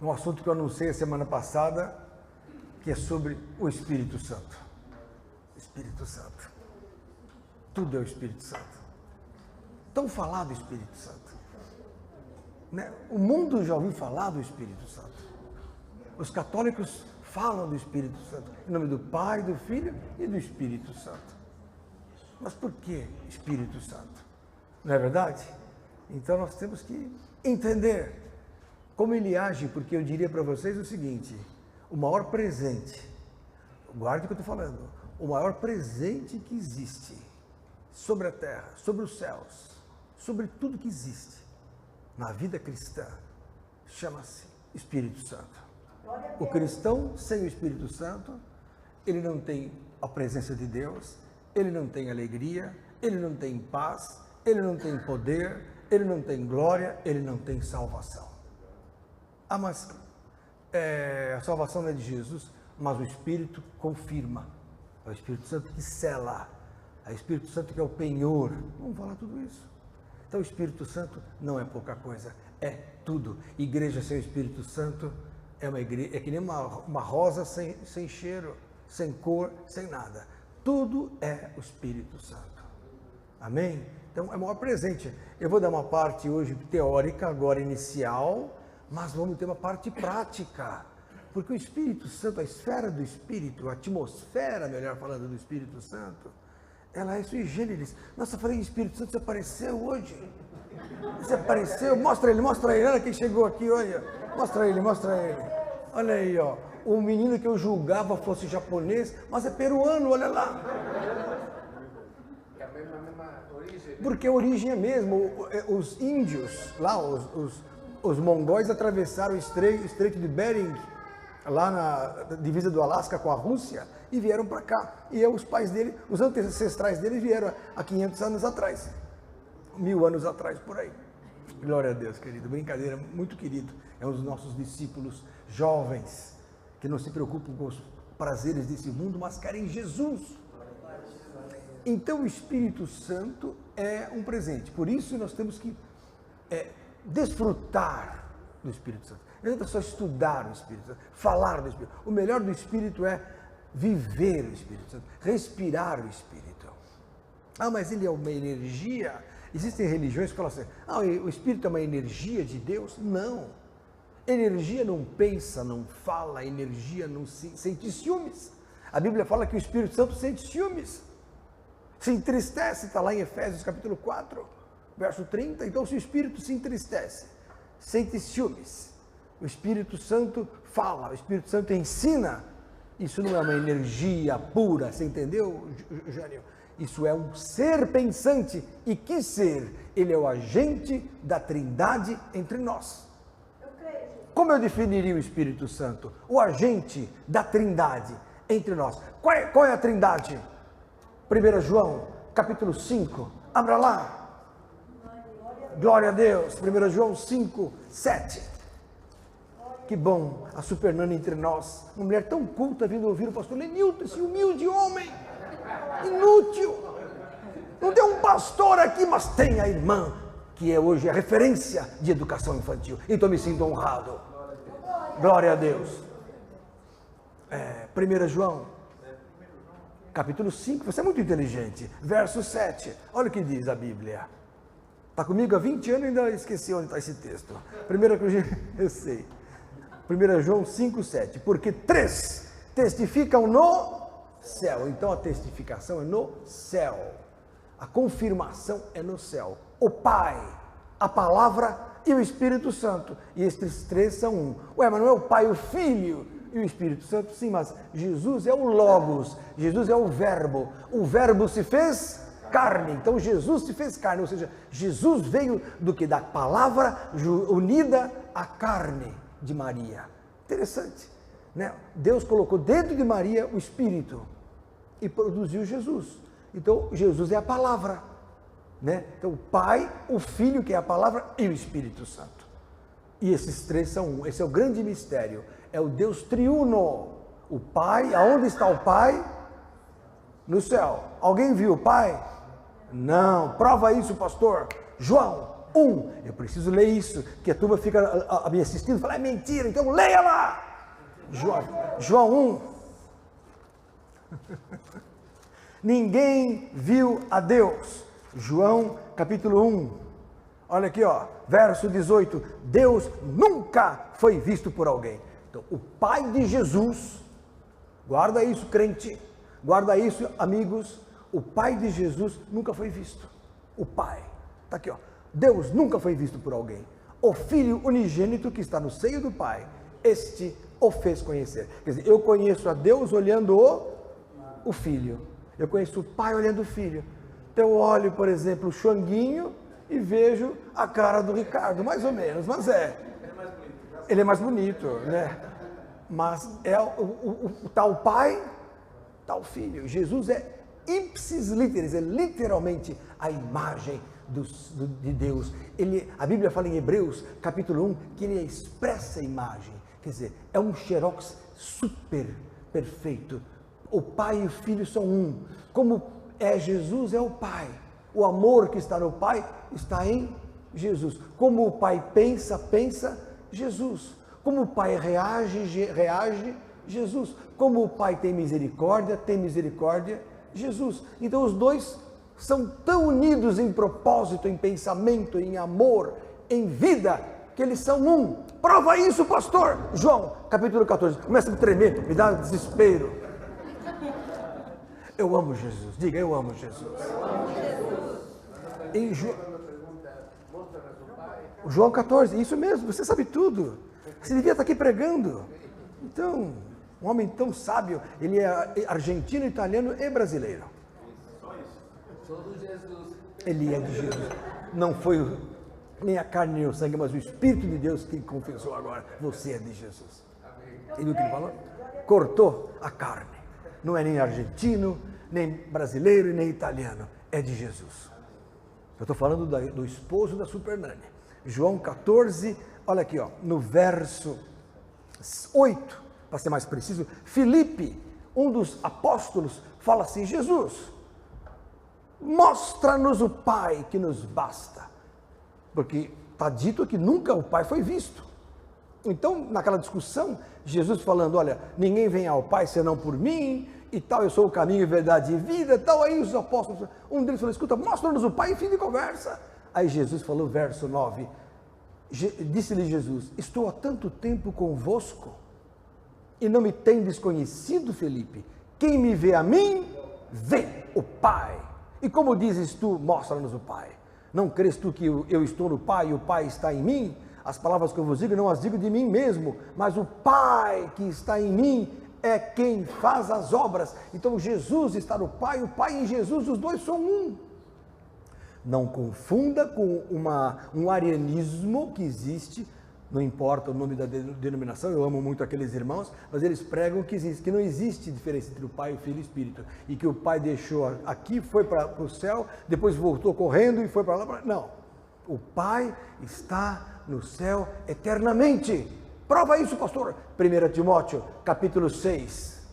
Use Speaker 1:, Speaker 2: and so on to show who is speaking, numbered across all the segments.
Speaker 1: um assunto que eu anunciei a semana passada, que é sobre o Espírito Santo. Espírito Santo. Tudo é o Espírito Santo. Tão falado o Espírito Santo. Né? O mundo já ouviu falar do Espírito Santo. Os católicos falam do Espírito Santo, em nome do Pai, do Filho e do Espírito Santo. Mas por que Espírito Santo? Não é verdade? Então nós temos que entender como ele age, porque eu diria para vocês o seguinte: o maior presente, guarde o que eu estou falando, o maior presente que existe sobre a terra, sobre os céus, sobre tudo que existe na vida cristã, chama-se Espírito Santo. O cristão sem o Espírito Santo, ele não tem a presença de Deus, ele não tem alegria, ele não tem paz, ele não tem poder, ele não tem glória, ele não tem salvação. Ah, mas a salvação não é de Jesus, mas o Espírito confirma. É o Espírito Santo que sela, é o Espírito Santo que é o penhor. Vamos falar tudo isso. Então o Espírito Santo não é pouca coisa, é tudo. Igreja sem o Espírito Santo é uma igreja, é que nem uma rosa sem cheiro, sem cor, sem nada. Tudo é o Espírito Santo. Amém? Então é o maior presente. Eu vou dar uma parte hoje teórica, agora inicial, mas vamos ter uma parte prática. Porque o Espírito Santo, a esfera do Espírito, a atmosfera, melhor falando, do Espírito Santo, ela é sui generis. Nossa, eu falei, Espírito Santo, você apareceu hoje. Você apareceu, mostra ele, olha quem chegou aqui, olha. Mostra ele. Olha aí, ó. O menino que eu julgava fosse japonês, mas é peruano, olha lá. Porque a origem é mesmo. Os índios, lá, os mongóis atravessaram o estreito de Bering, lá na divisa do Alasca com a Rússia, e vieram para cá. E os pais dele, os ancestrais dele vieram há 500 anos atrás. 1000 anos atrás, por aí. Glória a Deus, querido. Brincadeira, muito querido. É um dos nossos discípulos jovens, que não se preocupam com os prazeres desse mundo, mas querem Jesus. Então o Espírito Santo é um presente. Por isso nós temos que desfrutar do Espírito Santo. Não adianta só estudar o Espírito Santo, falar do Espírito. O melhor do Espírito é viver o Espírito Santo, respirar o Espírito. Ah, mas ele é uma energia. Existem religiões que falam assim, o Espírito é uma energia de Deus? Não. Energia não pensa, não fala, energia não sente ciúmes. A Bíblia fala que o Espírito Santo sente ciúmes. Se entristece, está lá em Efésios capítulo 4, verso 30. Então, se o Espírito se entristece, sente ciúmes, o Espírito Santo fala, o Espírito Santo ensina, isso não é uma energia pura, você entendeu, Jânio? Isso é um ser pensante. E que ser? Ele é o agente da Trindade entre nós. Como eu definiria o Espírito Santo? O agente da Trindade entre nós. Qual é a Trindade? 1 João, capítulo 5. Abra lá. Glória a Deus. 1 João 5, 7. Que bom, a Supernana entre nós. Uma mulher tão culta vindo ouvir o pastor Lenilton, esse humilde homem. Inútil. Não tem um pastor aqui, mas tem a irmã, que é hoje a referência de educação infantil. Então me sinto honrado. Glória a Deus. 1 João, capítulo 5, você é muito inteligente. Verso 7. Olha o que diz a Bíblia. Está comigo há 20 anos e ainda esqueci onde está esse texto. Primeira coisa, eu sei. 1 João 5, 7. Porque 3 testificam no céu. Então a testificação é no céu. A confirmação é no céu. O Pai, a Palavra e o Espírito Santo. E estes 3 são um. Ué, mas não é o Pai, o Filho e o Espírito Santo? Sim, mas Jesus é o Logos. Jesus é o Verbo. O Verbo se fez carne. Então Jesus se fez carne. Ou seja, Jesus veio do que? Da palavra unida à carne de Maria. Interessante, né? Deus colocou dentro de Maria o Espírito e produziu Jesus. Então Jesus é a palavra, né? Então o Pai, o Filho, que é a palavra, e o Espírito Santo. E esses 3 são um. Esse é o grande mistério. É o Deus triuno. O Pai, aonde está o Pai? No céu. Alguém viu o Pai? Não. Prova isso, pastor. João, 1. Eu preciso ler isso, que a turma fica me assistindo e fala, é mentira, então leia lá. João 1. Ninguém viu a Deus. João capítulo 1. Olha aqui, ó, verso 18. Deus nunca foi visto por alguém. Então, o Pai de Jesus, guarda isso, crente, guarda isso, amigos, o Pai de Jesus nunca foi visto. O Pai, está aqui, ó. Deus nunca foi visto por alguém. O Filho unigênito que está no seio do Pai, este o fez conhecer. Quer dizer, eu conheço a Deus olhando o Filho. Eu conheço o Pai olhando o Filho. Então eu olho, por exemplo, o Xanguinho e vejo a cara do Ricardo, mais ou menos, mas ele é mais bonito, né? Mas é tá o Pai, tá o Filho. Jesus é ipsis literis, é literalmente a imagem de Deus. A Bíblia fala em Hebreus, capítulo 1, que ele expressa a imagem. Quer dizer, é um xerox super perfeito. O Pai e o Filho são um. Como Jesus é o Pai. O amor que está no Pai está em Jesus. Como o Pai pensa Jesus. Como o Pai reage, Jesus. Como o Pai tem misericórdia, Jesus. Então os dois são tão unidos em propósito, em pensamento, em amor, em vida, que eles são um. Prova isso, pastor! João, capítulo 14. Começa a tremer, me dá desespero. Eu amo Jesus. Diga, eu amo Jesus. Em João 14, isso mesmo, você sabe tudo. Você devia estar aqui pregando. Então, um homem tão sábio, ele é argentino, italiano e brasileiro. Ele é de Jesus. Não foi nem a carne nem o sangue, mas o Espírito de Deus que confessou agora. Você é de Jesus. E viu o que ele falou? Cortou a carne. Não é nem argentino, nem brasileiro e nem italiano. É de Jesus. Eu estou falando do esposo da Supernani. João 14, olha aqui, ó, no verso 8, para ser mais preciso, Filipe, um dos apóstolos, fala assim, Jesus, mostra-nos o Pai que nos basta. Porque está dito que nunca o Pai foi visto. Então, naquela discussão, Jesus falando, olha, ninguém vem ao Pai senão por mim, e tal, eu sou o caminho, verdade e vida, tal, aí os apóstolos, um deles falou, escuta, mostra-nos o Pai e fim de conversa. Aí Jesus falou, verso 9, disse-lhe Jesus, estou há tanto tempo convosco, e não me tendes conhecido, Felipe, quem me vê a mim, vê o Pai. E como dizes tu, mostra-nos o Pai. Não crês tu que eu estou no Pai e o Pai está em mim? As palavras que eu vos digo, não as digo de mim mesmo, mas o Pai que está em mim é quem faz as obras. Então Jesus está no Pai, o Pai em Jesus, os dois são um. Não confunda com um arianismo que existe, não importa o nome da denominação, eu amo muito aqueles irmãos, mas eles pregam que não existe diferença entre o Pai, o Filho e o Espírito, e que o Pai deixou aqui, foi para o céu, depois voltou correndo e foi para lá. Não, o Pai está no céu eternamente. Prova isso, pastor. 1 Timóteo, capítulo 6.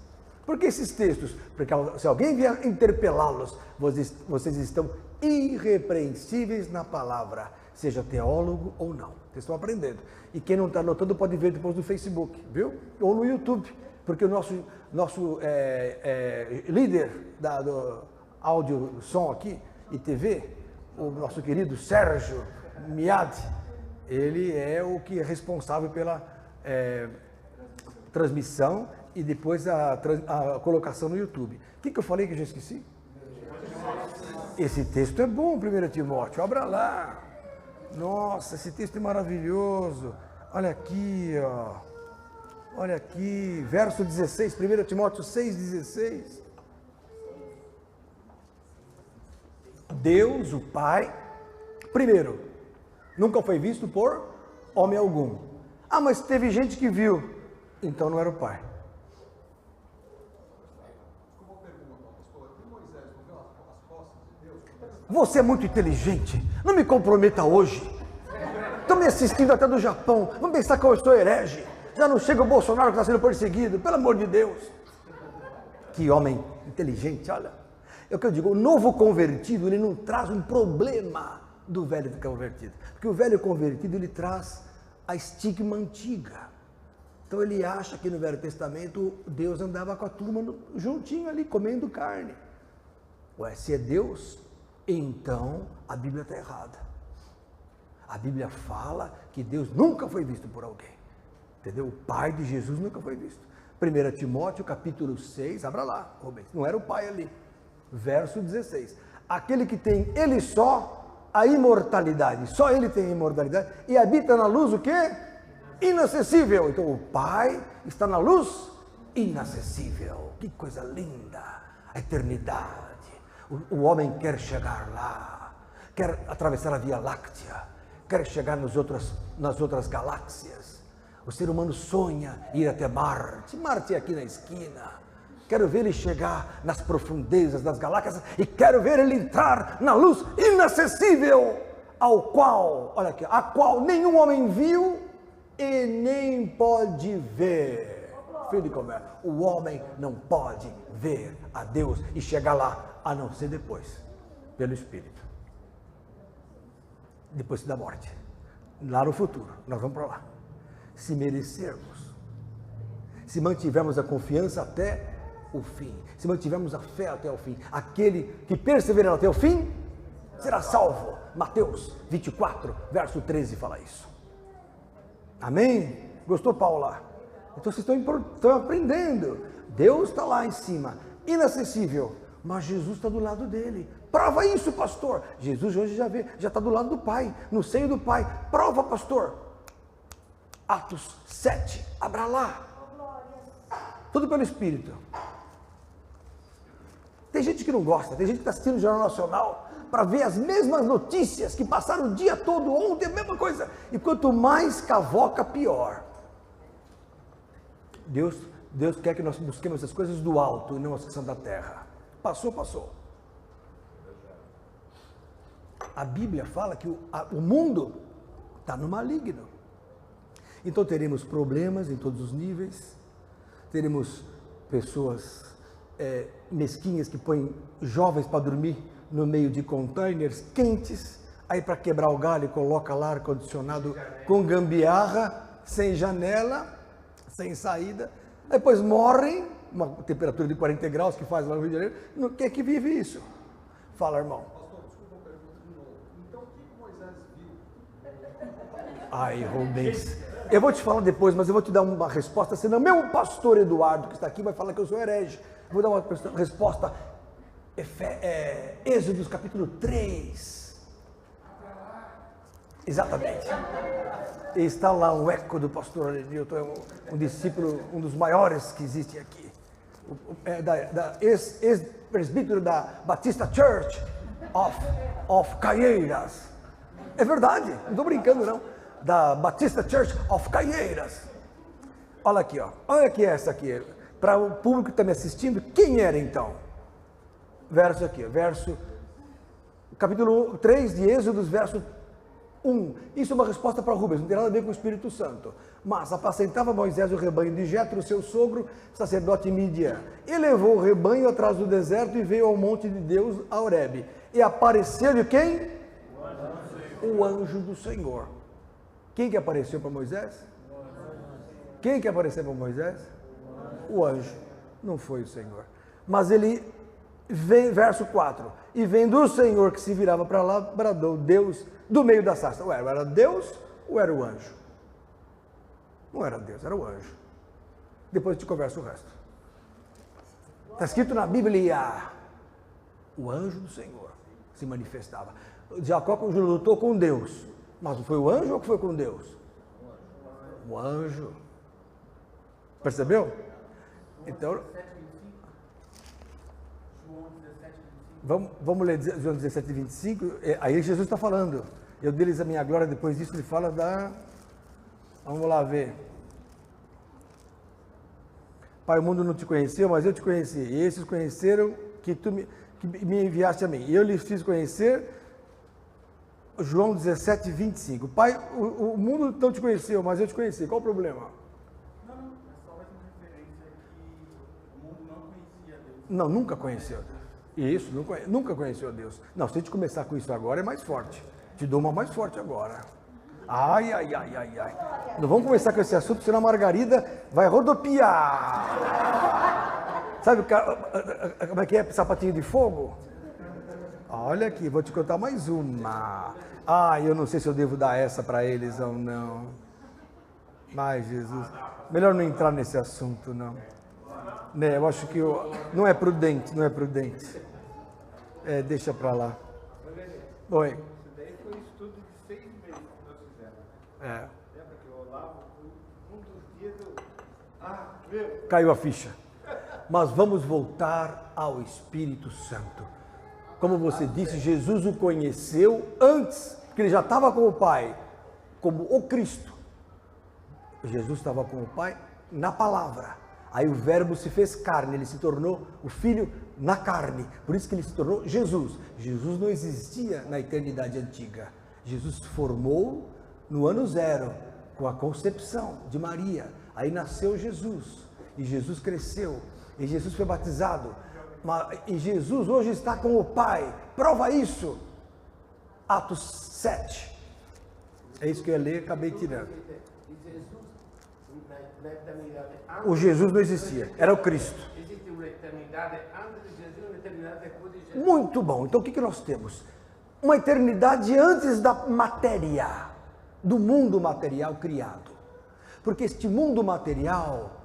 Speaker 1: Por que esses textos? Porque se alguém vier interpelá-los, vocês estão irrepreensíveis na palavra, seja teólogo ou não. Vocês estão aprendendo. E quem não está anotando pode ver depois no Facebook, viu? Ou no YouTube, porque o nosso líder do áudio, som aqui e TV, o nosso querido Sérgio Miad, ele é o que é responsável pela transmissão e depois a colocação no YouTube. O que eu falei que eu já esqueci? Esse texto é bom, 1 Timóteo, abra lá. Nossa, esse texto é maravilhoso. Olha aqui, ó. Olha aqui, verso 16, 1 Timóteo 6,16. Deus, o Pai, primeiro, nunca foi visto por homem algum. Ah, mas teve gente que viu. Então não era o Pai. Você é muito inteligente. Não me comprometa hoje. Estão me assistindo até do Japão. Vão pensar que eu sou herege. Já não chega o Bolsonaro que está sendo perseguido. Pelo amor de Deus. Que homem inteligente, olha. É o que eu digo. O novo convertido, ele não traz um problema do velho convertido. Porque o velho convertido, ele traz a estigma antiga. Então ele acha que no Velho Testamento Deus andava com a turma juntinho ali, comendo carne. Ué, se é Deus, então a Bíblia está errada. A Bíblia fala que Deus nunca foi visto por alguém. Entendeu? O Pai de Jesus nunca foi visto. 1 Timóteo, capítulo 6, abra lá, Rubens, não era o Pai ali. Verso 16. Aquele que tem ele só a imortalidade, só ele tem a imortalidade, e habita na luz o quê? Inacessível. Então o Pai está na luz inacessível. Que coisa linda, a eternidade. O homem quer chegar lá, quer atravessar a Via Láctea, quer chegar nas outras galáxias. O ser humano sonha ir até Marte. Marte é aqui na esquina. Quero ver ele chegar nas profundezas das galáxias e quero ver ele entrar na luz inacessível, ao qual, olha aqui, a qual nenhum homem viu e nem pode ver. Filho de comer, o homem não pode ver a Deus e chegar lá, a não ser depois, pelo Espírito. Depois da morte, lá no futuro, nós vamos para lá. Se merecermos, se mantivermos a confiança até o fim, se mantivermos a fé até o fim, aquele que perseverar até o fim, será salvo. Mateus 24, verso 13 fala isso. Amém? Gostou, Paula? Então vocês estão aprendendo. Deus está lá em cima, inacessível, mas Jesus está do lado dele. Prova isso, pastor. Jesus hoje já está do lado do Pai, no seio do Pai. Prova, pastor. Atos 7, abra lá. Tudo pelo Espírito. Tem gente que não gosta, tem gente que está assistindo o Jornal Nacional para ver as mesmas notícias que passaram o dia todo ontem, a mesma coisa. E quanto mais cavoca, pior. Deus quer que nós busquemos essas coisas do alto e não as que são da terra. Passou, passou. A Bíblia fala que o mundo está no maligno. Então teremos problemas em todos os níveis, teremos pessoas mesquinhas que põem jovens para dormir no meio de containers quentes, aí para quebrar o galho coloca lá ar-condicionado com gambiarra, sem janela, sem saída, depois morrem, uma temperatura de 40 graus que faz lá no Rio de Janeiro. Quem é que vive isso? Fala, irmão.
Speaker 2: Então o que Moisés viu?
Speaker 1: Ai, Rubens, eu vou te falar depois, mas eu vou te dar uma resposta, senão meu pastor Eduardo, que está aqui, vai falar que eu sou herege. Eu vou dar uma resposta, Êxodos capítulo 3. Exatamente. Está lá o eco do pastor Arenilton, um discípulo, um dos maiores que existe aqui. Ex-presbítero da Batista Church of Caieiras. É verdade, não estou brincando não. Da Batista Church of Caieiras. Olha aqui, ó. Olha aqui essa aqui. Para o público que está me assistindo, quem era então? Verso aqui, capítulo 3 de Êxodos, verso 1. Isso é uma resposta para Rubens, não tem nada a ver com o Espírito Santo. Mas apacentava Moisés o rebanho de Jetro, seu sogro, sacerdote Midian. E levou o rebanho atrás do deserto e veio ao monte de Deus, a Horebe. E apareceu-lhe quem? O anjo do Senhor. Quem que apareceu para Moisés? Quem que apareceu para Moisés? O anjo. Não foi o Senhor. Mas ele vem, verso 4. E vendo o Senhor que se virava para lá, bradou Deus do meio da sarça. Ué, era Deus ou era o anjo? Não era Deus, era o anjo. Depois eu te converso o resto. Está escrito na Bíblia: o anjo do Senhor se manifestava. Jacó lutou com Deus. Mas foi o anjo ou foi com Deus? O anjo. Percebeu? Então, vamos ler João 17, 25. Aí Jesus está falando. Eu deles a minha glória, depois disso ele fala da... Vamos lá ver. Pai, o mundo não te conheceu, mas eu te conheci. E esses conheceram que me enviaste a mim. E eu lhes fiz conhecer... João 17, 25. Pai, o mundo não te conheceu, mas eu te conheci. Qual o problema?
Speaker 2: Não, é só mais uma referência que o mundo não conhecia Deus.
Speaker 1: Não, nunca conheceu Deus. Isso, nunca conheceu Deus. Não, se a gente começar com isso agora é mais forte. Te dou uma mais forte agora. Ai. Não vamos começar com esse assunto, senão a Margarida vai rodopiar. Sabe como é que é sapatinho de fogo? Olha aqui, vou te contar mais uma. Eu não sei se eu devo dar essa para eles ou não. Mas, Jesus, melhor não entrar nesse assunto, não. Né, eu acho que não é prudente. Deixa para lá. Oi.
Speaker 2: Isso daí foi um estudo de 6 meses que nós fizemos. Lembra que o Olavo, um dos dias
Speaker 1: Caiu a ficha. Mas vamos voltar ao Espírito Santo. Como você disse, Jesus o conheceu antes, porque ele já estava com o Pai, como o Cristo. Jesus estava com o Pai na palavra. Aí o verbo se fez carne, ele se tornou o Filho na carne. Por isso que ele se tornou Jesus. Jesus não existia na eternidade antiga. Jesus se formou no ano 0, com a concepção de Maria. Aí nasceu Jesus. E Jesus cresceu. E Jesus foi batizado. E Jesus hoje está com o Pai. Prova isso. Atos 7. É isso que eu ia ler, acabei tirando. O Jesus não existia, era o Cristo.
Speaker 3: Existe uma eternidade antes de Jesus e uma eternidade depois de Jesus.
Speaker 1: Muito bom. Então o que nós temos? Uma eternidade antes da matéria, do mundo material criado. Porque este mundo material,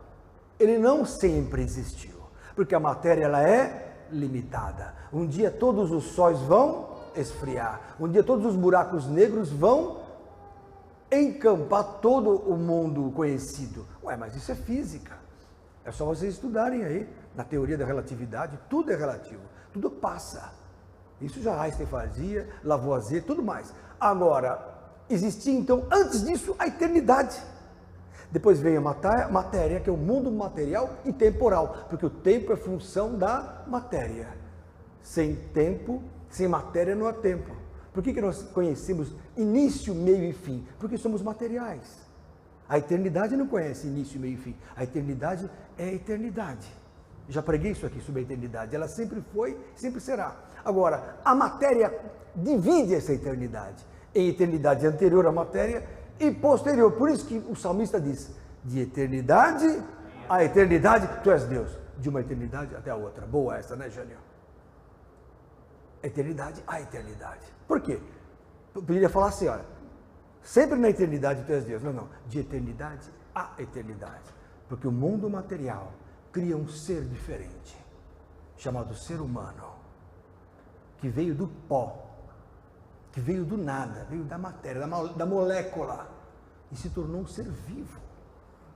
Speaker 1: ele não sempre existiu. Porque a matéria, ela é limitada. Um dia todos os sóis vão esfriar. Um dia todos os buracos negros vão encampar todo o mundo conhecido. Mas isso é física. É só vocês estudarem aí, na teoria da relatividade, tudo é relativo, tudo passa. Isso já Einstein fazia, Lavoisier, tudo mais. Agora, existia então, antes disso, a eternidade. Depois veio a matéria, que é o mundo material e temporal, porque o tempo é função da matéria. Sem tempo, sem matéria não há tempo. Por que nós conhecemos início, meio e fim? Porque somos materiais. A eternidade não conhece início, meio e fim. A eternidade é a eternidade. Já preguei isso aqui sobre a eternidade. Ela sempre foi, sempre será. Agora, a matéria divide essa eternidade em eternidade anterior à matéria e posterior. Por isso que o salmista diz, de eternidade a eternidade, tu és Deus. De uma eternidade até a outra. Boa essa, né, Jânio? Eternidade a eternidade. Por quê? Eu poderia falar assim, olha, sempre na eternidade tu és Deus. Não. De eternidade a eternidade. Porque o mundo material cria um ser diferente, chamado ser humano, que veio do pó, que veio do nada, veio da matéria, da molécula, e se tornou um ser vivo,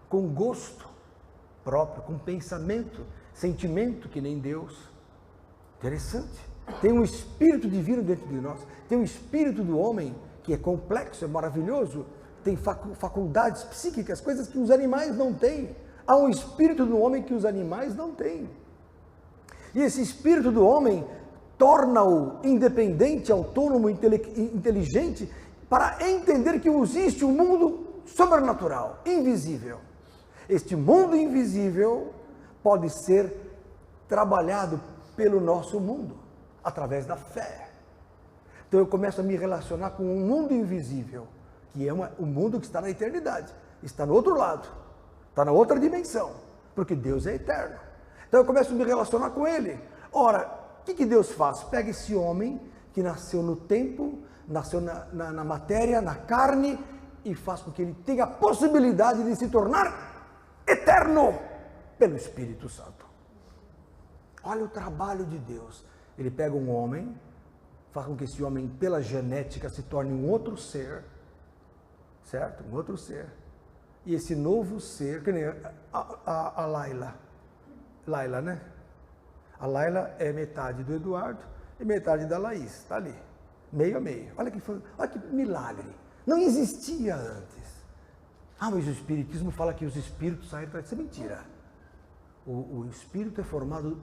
Speaker 1: com gosto próprio, com pensamento, sentimento que nem Deus. Interessante. Tem um espírito divino dentro de nós, tem um espírito do homem que é complexo, é maravilhoso, tem faculdades psíquicas, coisas que os animais não têm. Há um espírito do homem que os animais não têm. E esse espírito do homem torna-o independente, autônomo, inteligente, para entender que existe um mundo sobrenatural, invisível. Este mundo invisível pode ser trabalhado pelo nosso mundo, através da fé. Então eu começo a me relacionar com um mundo invisível, que é um mundo que está na eternidade, está no outro lado, está na outra dimensão, porque Deus é eterno. Então eu começo a me relacionar com Ele. Ora, o que Deus faz? Pega esse homem que nasceu no tempo, nasceu na matéria, na carne, e faz com que ele tenha a possibilidade de se tornar eterno pelo Espírito Santo. Olha o trabalho de Deus. Ele pega um homem, faz com que esse homem, pela genética, se torne um outro ser, certo? Um outro ser. E esse novo ser, que nem a Laila, né? A Laila é metade do Eduardo e metade da Laís, está ali, meio a meio. Olha que milagre. Não existia antes. Mas o Espiritismo fala que os espíritos saíram, isso é mentira. O espírito é formado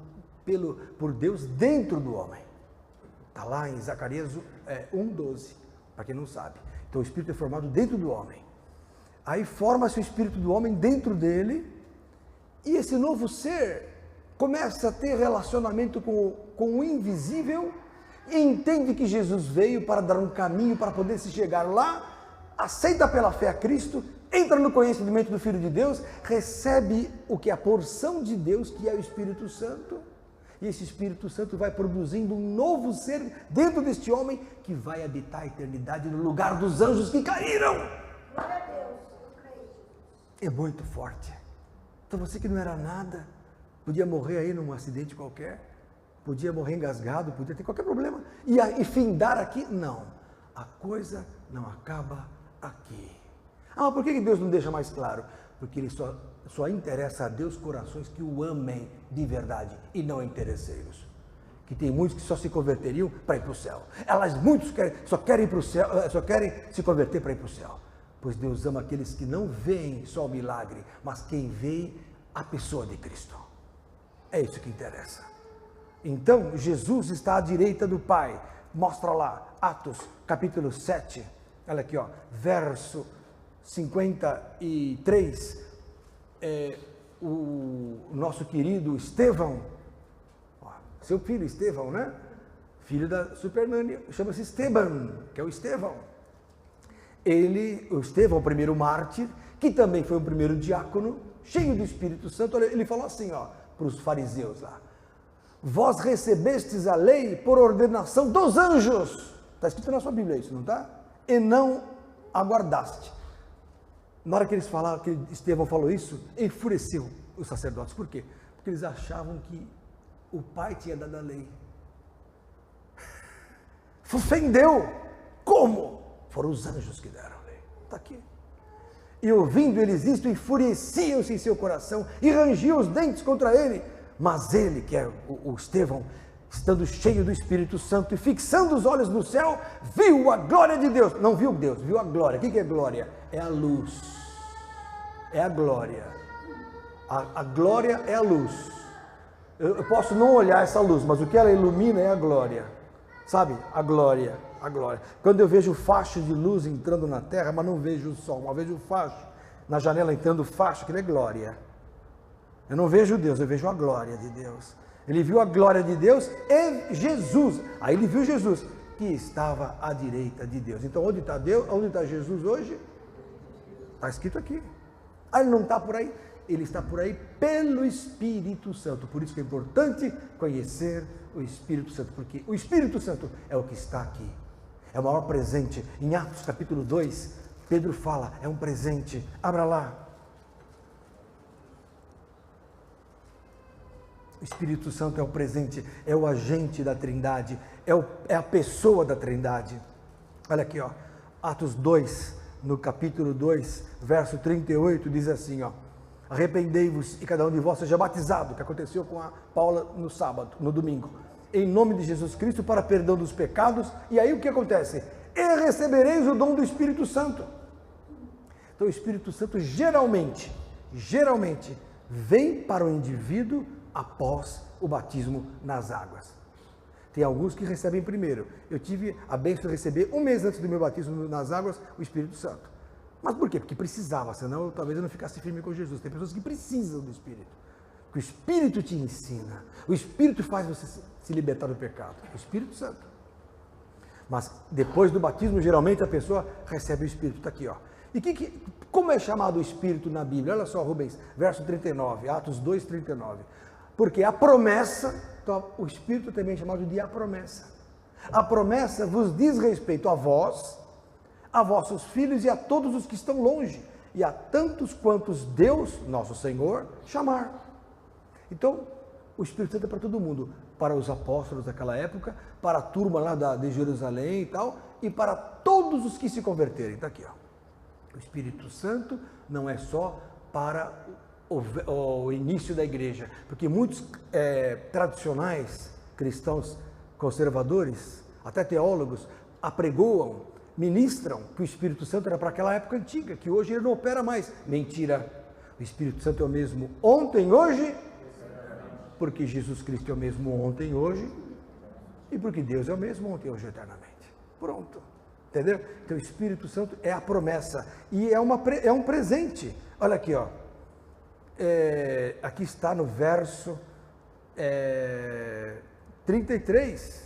Speaker 1: por Deus dentro do homem. Está lá em Zacarias 1:12, para quem não sabe. Então o espírito é formado dentro do homem. Aí forma-se o espírito do homem dentro dele, e esse novo ser começa a ter relacionamento com o invisível, entende que Jesus veio para dar um caminho para poder se chegar lá, aceita pela fé a Cristo, entra no conhecimento do Filho de Deus, recebe o que é a porção de Deus, que é o Espírito Santo, e esse Espírito Santo vai produzindo um novo ser dentro deste homem, que vai habitar a eternidade no lugar dos anjos que caíram.
Speaker 4: Glória a Deus, eu creio.
Speaker 1: É muito forte. Então você que não era nada, podia morrer aí num acidente qualquer, podia morrer engasgado, podia ter qualquer problema, e findar aqui, não. A coisa não acaba aqui. Ah, por que Deus não deixa mais claro? Porque ele só interessa a Deus corações que o amem de verdade e não interesseiros. Que tem muitos que só se converteriam para ir para o céu. Muitos só querem ir para o céu, só querem se converter para ir para o céu. Pois Deus ama aqueles que não veem só o milagre, mas quem vê a pessoa de Cristo. É isso que interessa. Então, Jesus está à direita do Pai. Mostra lá, Atos, capítulo 7. Olha aqui, ó, verso 53. O nosso querido Estevão, ó, seu filho Estevão, né? Filho da Supernânia, chama-se Esteban, que é o Estevão. O Estevão, o primeiro mártir, que também foi o primeiro diácono, cheio do Espírito Santo. Olha, ele falou assim, ó, para os fariseus lá: vós recebestes a lei por ordenação dos anjos. Está escrito na sua Bíblia isso, não está? E não aguardaste. Na hora que eles falaram, que Estevão falou isso, enfureceu os sacerdotes. Por quê? Porque eles achavam que o Pai tinha dado a lei. Ofendeu. Como? Foram os anjos que deram a lei. Está aqui. E ouvindo eles isto, enfureciam-se em seu coração e rangiam os dentes contra ele. Mas ele, que é o Estevão, estando cheio do Espírito Santo e fixando os olhos no céu, viu a glória de Deus. Não viu Deus, viu a glória. O que é glória? É a luz. É a glória. A glória é a luz. Eu posso não olhar essa luz, mas o que ela ilumina é a glória. Sabe? A glória. A glória. Quando eu vejo facho de luz entrando na terra, mas não vejo o sol, mas vejo o facho na janela entrando facho, aquilo é glória. Eu não vejo Deus, eu vejo a glória de Deus. Ele viu a glória de Deus e Jesus. Aí ele viu Jesus, que estava à direita de Deus. Então onde está Deus? Onde está Jesus hoje? Está escrito aqui. Ah, ele não está por aí? Ele está por aí pelo Espírito Santo. Por isso que é importante conhecer o Espírito Santo, porque o Espírito Santo é o que está aqui. É o maior presente. Em Atos capítulo 2, Pedro fala, é um presente. Abra lá. O Espírito Santo é o presente, é o agente da Trindade, é a pessoa da Trindade. Olha aqui, ó, Atos 2, no capítulo 2, verso 38, diz assim, ó: arrependei-vos e cada um de vós seja batizado, que aconteceu com a Paula no sábado, no domingo, em nome de Jesus Cristo, para perdão dos pecados. E aí o que acontece? E recebereis o dom do Espírito Santo. Então o Espírito Santo geralmente vem para o indivíduo após o batismo nas águas. Tem alguns que recebem primeiro. Eu tive a bênção de receber um mês antes do meu batismo nas águas o Espírito Santo. Mas por quê? Porque precisava, senão talvez eu não ficasse firme com Jesus. Tem pessoas que precisam do Espírito. Porque o Espírito te ensina. O Espírito faz você se libertar do pecado. O Espírito Santo. Mas depois do batismo, geralmente a pessoa recebe o Espírito. Está aqui, ó. E como é chamado o Espírito na Bíblia? Olha só, Rubens, verso 39, Atos 2, 39. Porque a promessa, então, o Espírito também é chamado de a promessa. A promessa vos diz respeito a vós, a vossos filhos e a todos os que estão longe, e a tantos quantos Deus, nosso Senhor, chamar. Então, o Espírito Santo é para todo mundo, para os apóstolos daquela época, para a turma lá de Jerusalém e tal, e para todos os que se converterem. Está aqui, ó. O Espírito Santo não é só para o início da igreja, porque muitos tradicionais cristãos conservadores, até teólogos, apregoam, ministram que o Espírito Santo era para aquela época antiga, que hoje ele não opera mais. Mentira! O Espírito Santo é o mesmo ontem, hoje, porque Jesus Cristo é o mesmo ontem, hoje, e porque Deus é o mesmo ontem, hoje, eternamente. Pronto. Entendeu? Então o Espírito Santo é a promessa e é um presente. Olha aqui, ó. Aqui está no verso 33.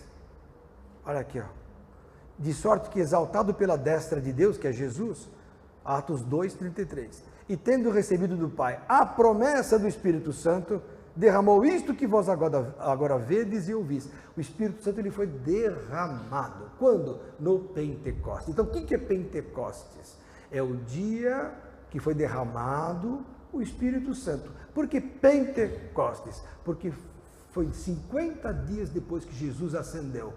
Speaker 1: Olha aqui, ó. De sorte que exaltado pela destra de Deus, que é Jesus, Atos 2:33, e tendo recebido do Pai a promessa do Espírito Santo, derramou isto que vós agora vedes e ouvis. O Espírito Santo ele foi derramado. Quando? No Pentecostes. Então, o que é Pentecostes? É o dia que foi derramado o Espírito Santo. Por que Pentecostes? Porque foi 50 dias depois que Jesus ascendeu.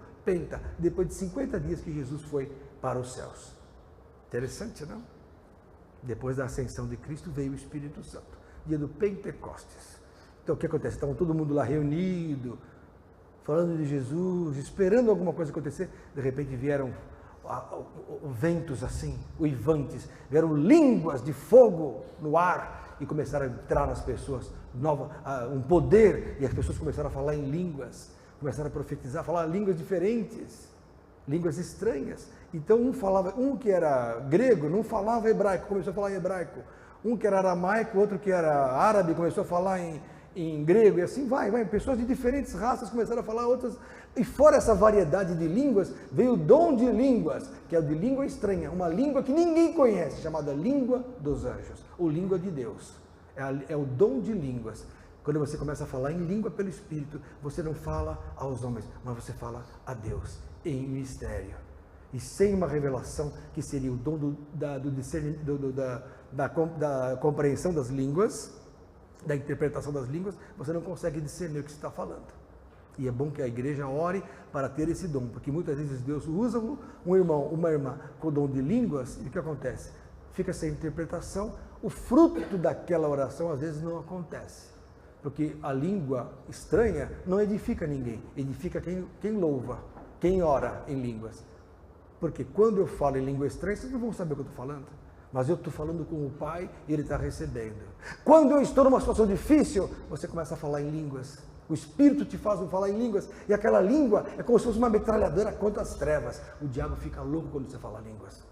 Speaker 1: Depois de 50 dias que Jesus foi para os céus. Interessante, não? Depois da ascensão de Cristo veio o Espírito Santo. Dia do Pentecostes. Então o que acontece? Estavam todo mundo lá reunido, falando de Jesus, esperando alguma coisa acontecer. De repente vieram ventos assim, uivantes, vieram línguas de fogo no ar e começaram a entrar nas pessoas, um poder, e as pessoas começaram a falar em línguas, começaram a profetizar, falar línguas diferentes, línguas estranhas. Então um que era grego não falava hebraico, começou a falar em hebraico. Um que era aramaico, outro que era árabe, começou a falar em grego, e assim vai. Pessoas de diferentes raças começaram a falar outras. E fora essa variedade de línguas, veio o dom de línguas, que é o de língua estranha, uma língua que ninguém conhece, chamada língua dos anjos, ou língua de Deus. É o dom de línguas. Quando você começa a falar em língua pelo Espírito, você não fala aos homens, mas você fala a Deus, em mistério. E sem uma revelação, que seria o dom da compreensão das línguas, da interpretação das línguas, você não consegue discernir o que você está falando. E é bom que a igreja ore para ter esse dom, porque muitas vezes Deus usa um irmão, uma irmã com o dom de línguas, e o que acontece? Fica sem interpretação, o fruto daquela oração às vezes não acontece, porque a língua estranha não edifica ninguém, edifica quem louva, quem ora em línguas. Porque quando eu falo em língua estranha, vocês não vão saber o que eu estou falando. Mas eu estou falando com o Pai e Ele está recebendo. Quando eu estou numa situação difícil, você começa a falar em línguas. O Espírito te faz falar em línguas. E aquela língua é como se fosse uma metralhadora contra as trevas. O diabo fica louco quando você fala línguas.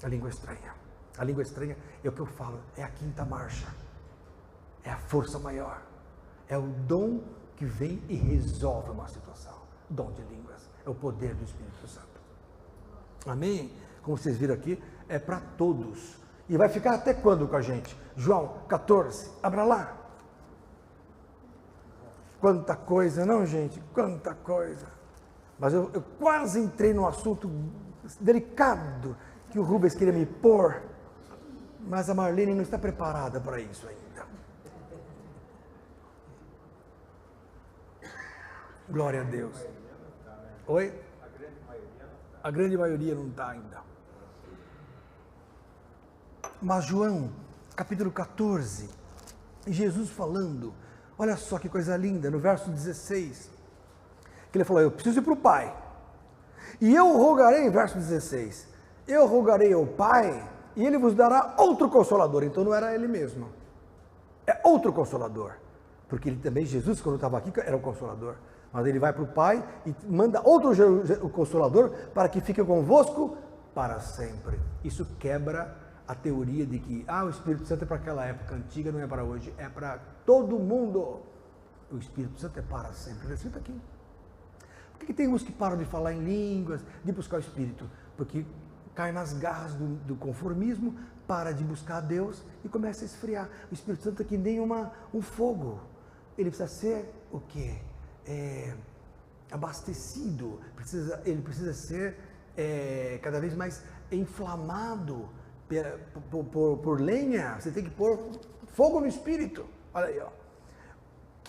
Speaker 1: A língua estranha. A língua estranha é o que eu falo. É a quinta marcha. É a força maior. É o dom que vem e resolve uma situação. Dom de línguas. É o poder do Espírito Santo. Amém? Como vocês viram aqui, é para todos. E vai ficar até quando com a gente? João 14, abra lá. Quanta coisa, não, gente? Quanta coisa. Mas eu quase entrei num assunto delicado que o Rubens queria me pôr, mas a Marlene não está preparada para isso ainda. Glória a Deus. Oi? A grande maioria não está ainda. Mas João, capítulo 14, Jesus falando, olha só que coisa linda, no verso 16, que ele falou, eu preciso ir para o Pai, e eu rogarei, verso 16, eu rogarei ao Pai, e Ele vos dará outro Consolador. Então não era Ele mesmo, é outro Consolador, porque Ele também, Jesus, quando estava aqui, era o Consolador, mas Ele vai para o Pai e manda outro Consolador para que fique convosco para sempre. Isso quebra a teoria de que o Espírito Santo é para aquela época antiga, não é para hoje, é para todo mundo. O Espírito Santo é para sempre. Senta aqui. Por que tem uns que param de falar em línguas, de buscar o Espírito? Porque cai nas garras do conformismo, para de buscar a Deus e começa a esfriar. O Espírito Santo é que nem um fogo. Ele precisa ser o quê? Abastecido. Ele precisa ser cada vez mais inflamado por lenha. Você tem que pôr fogo no Espírito. Olha aí, ó.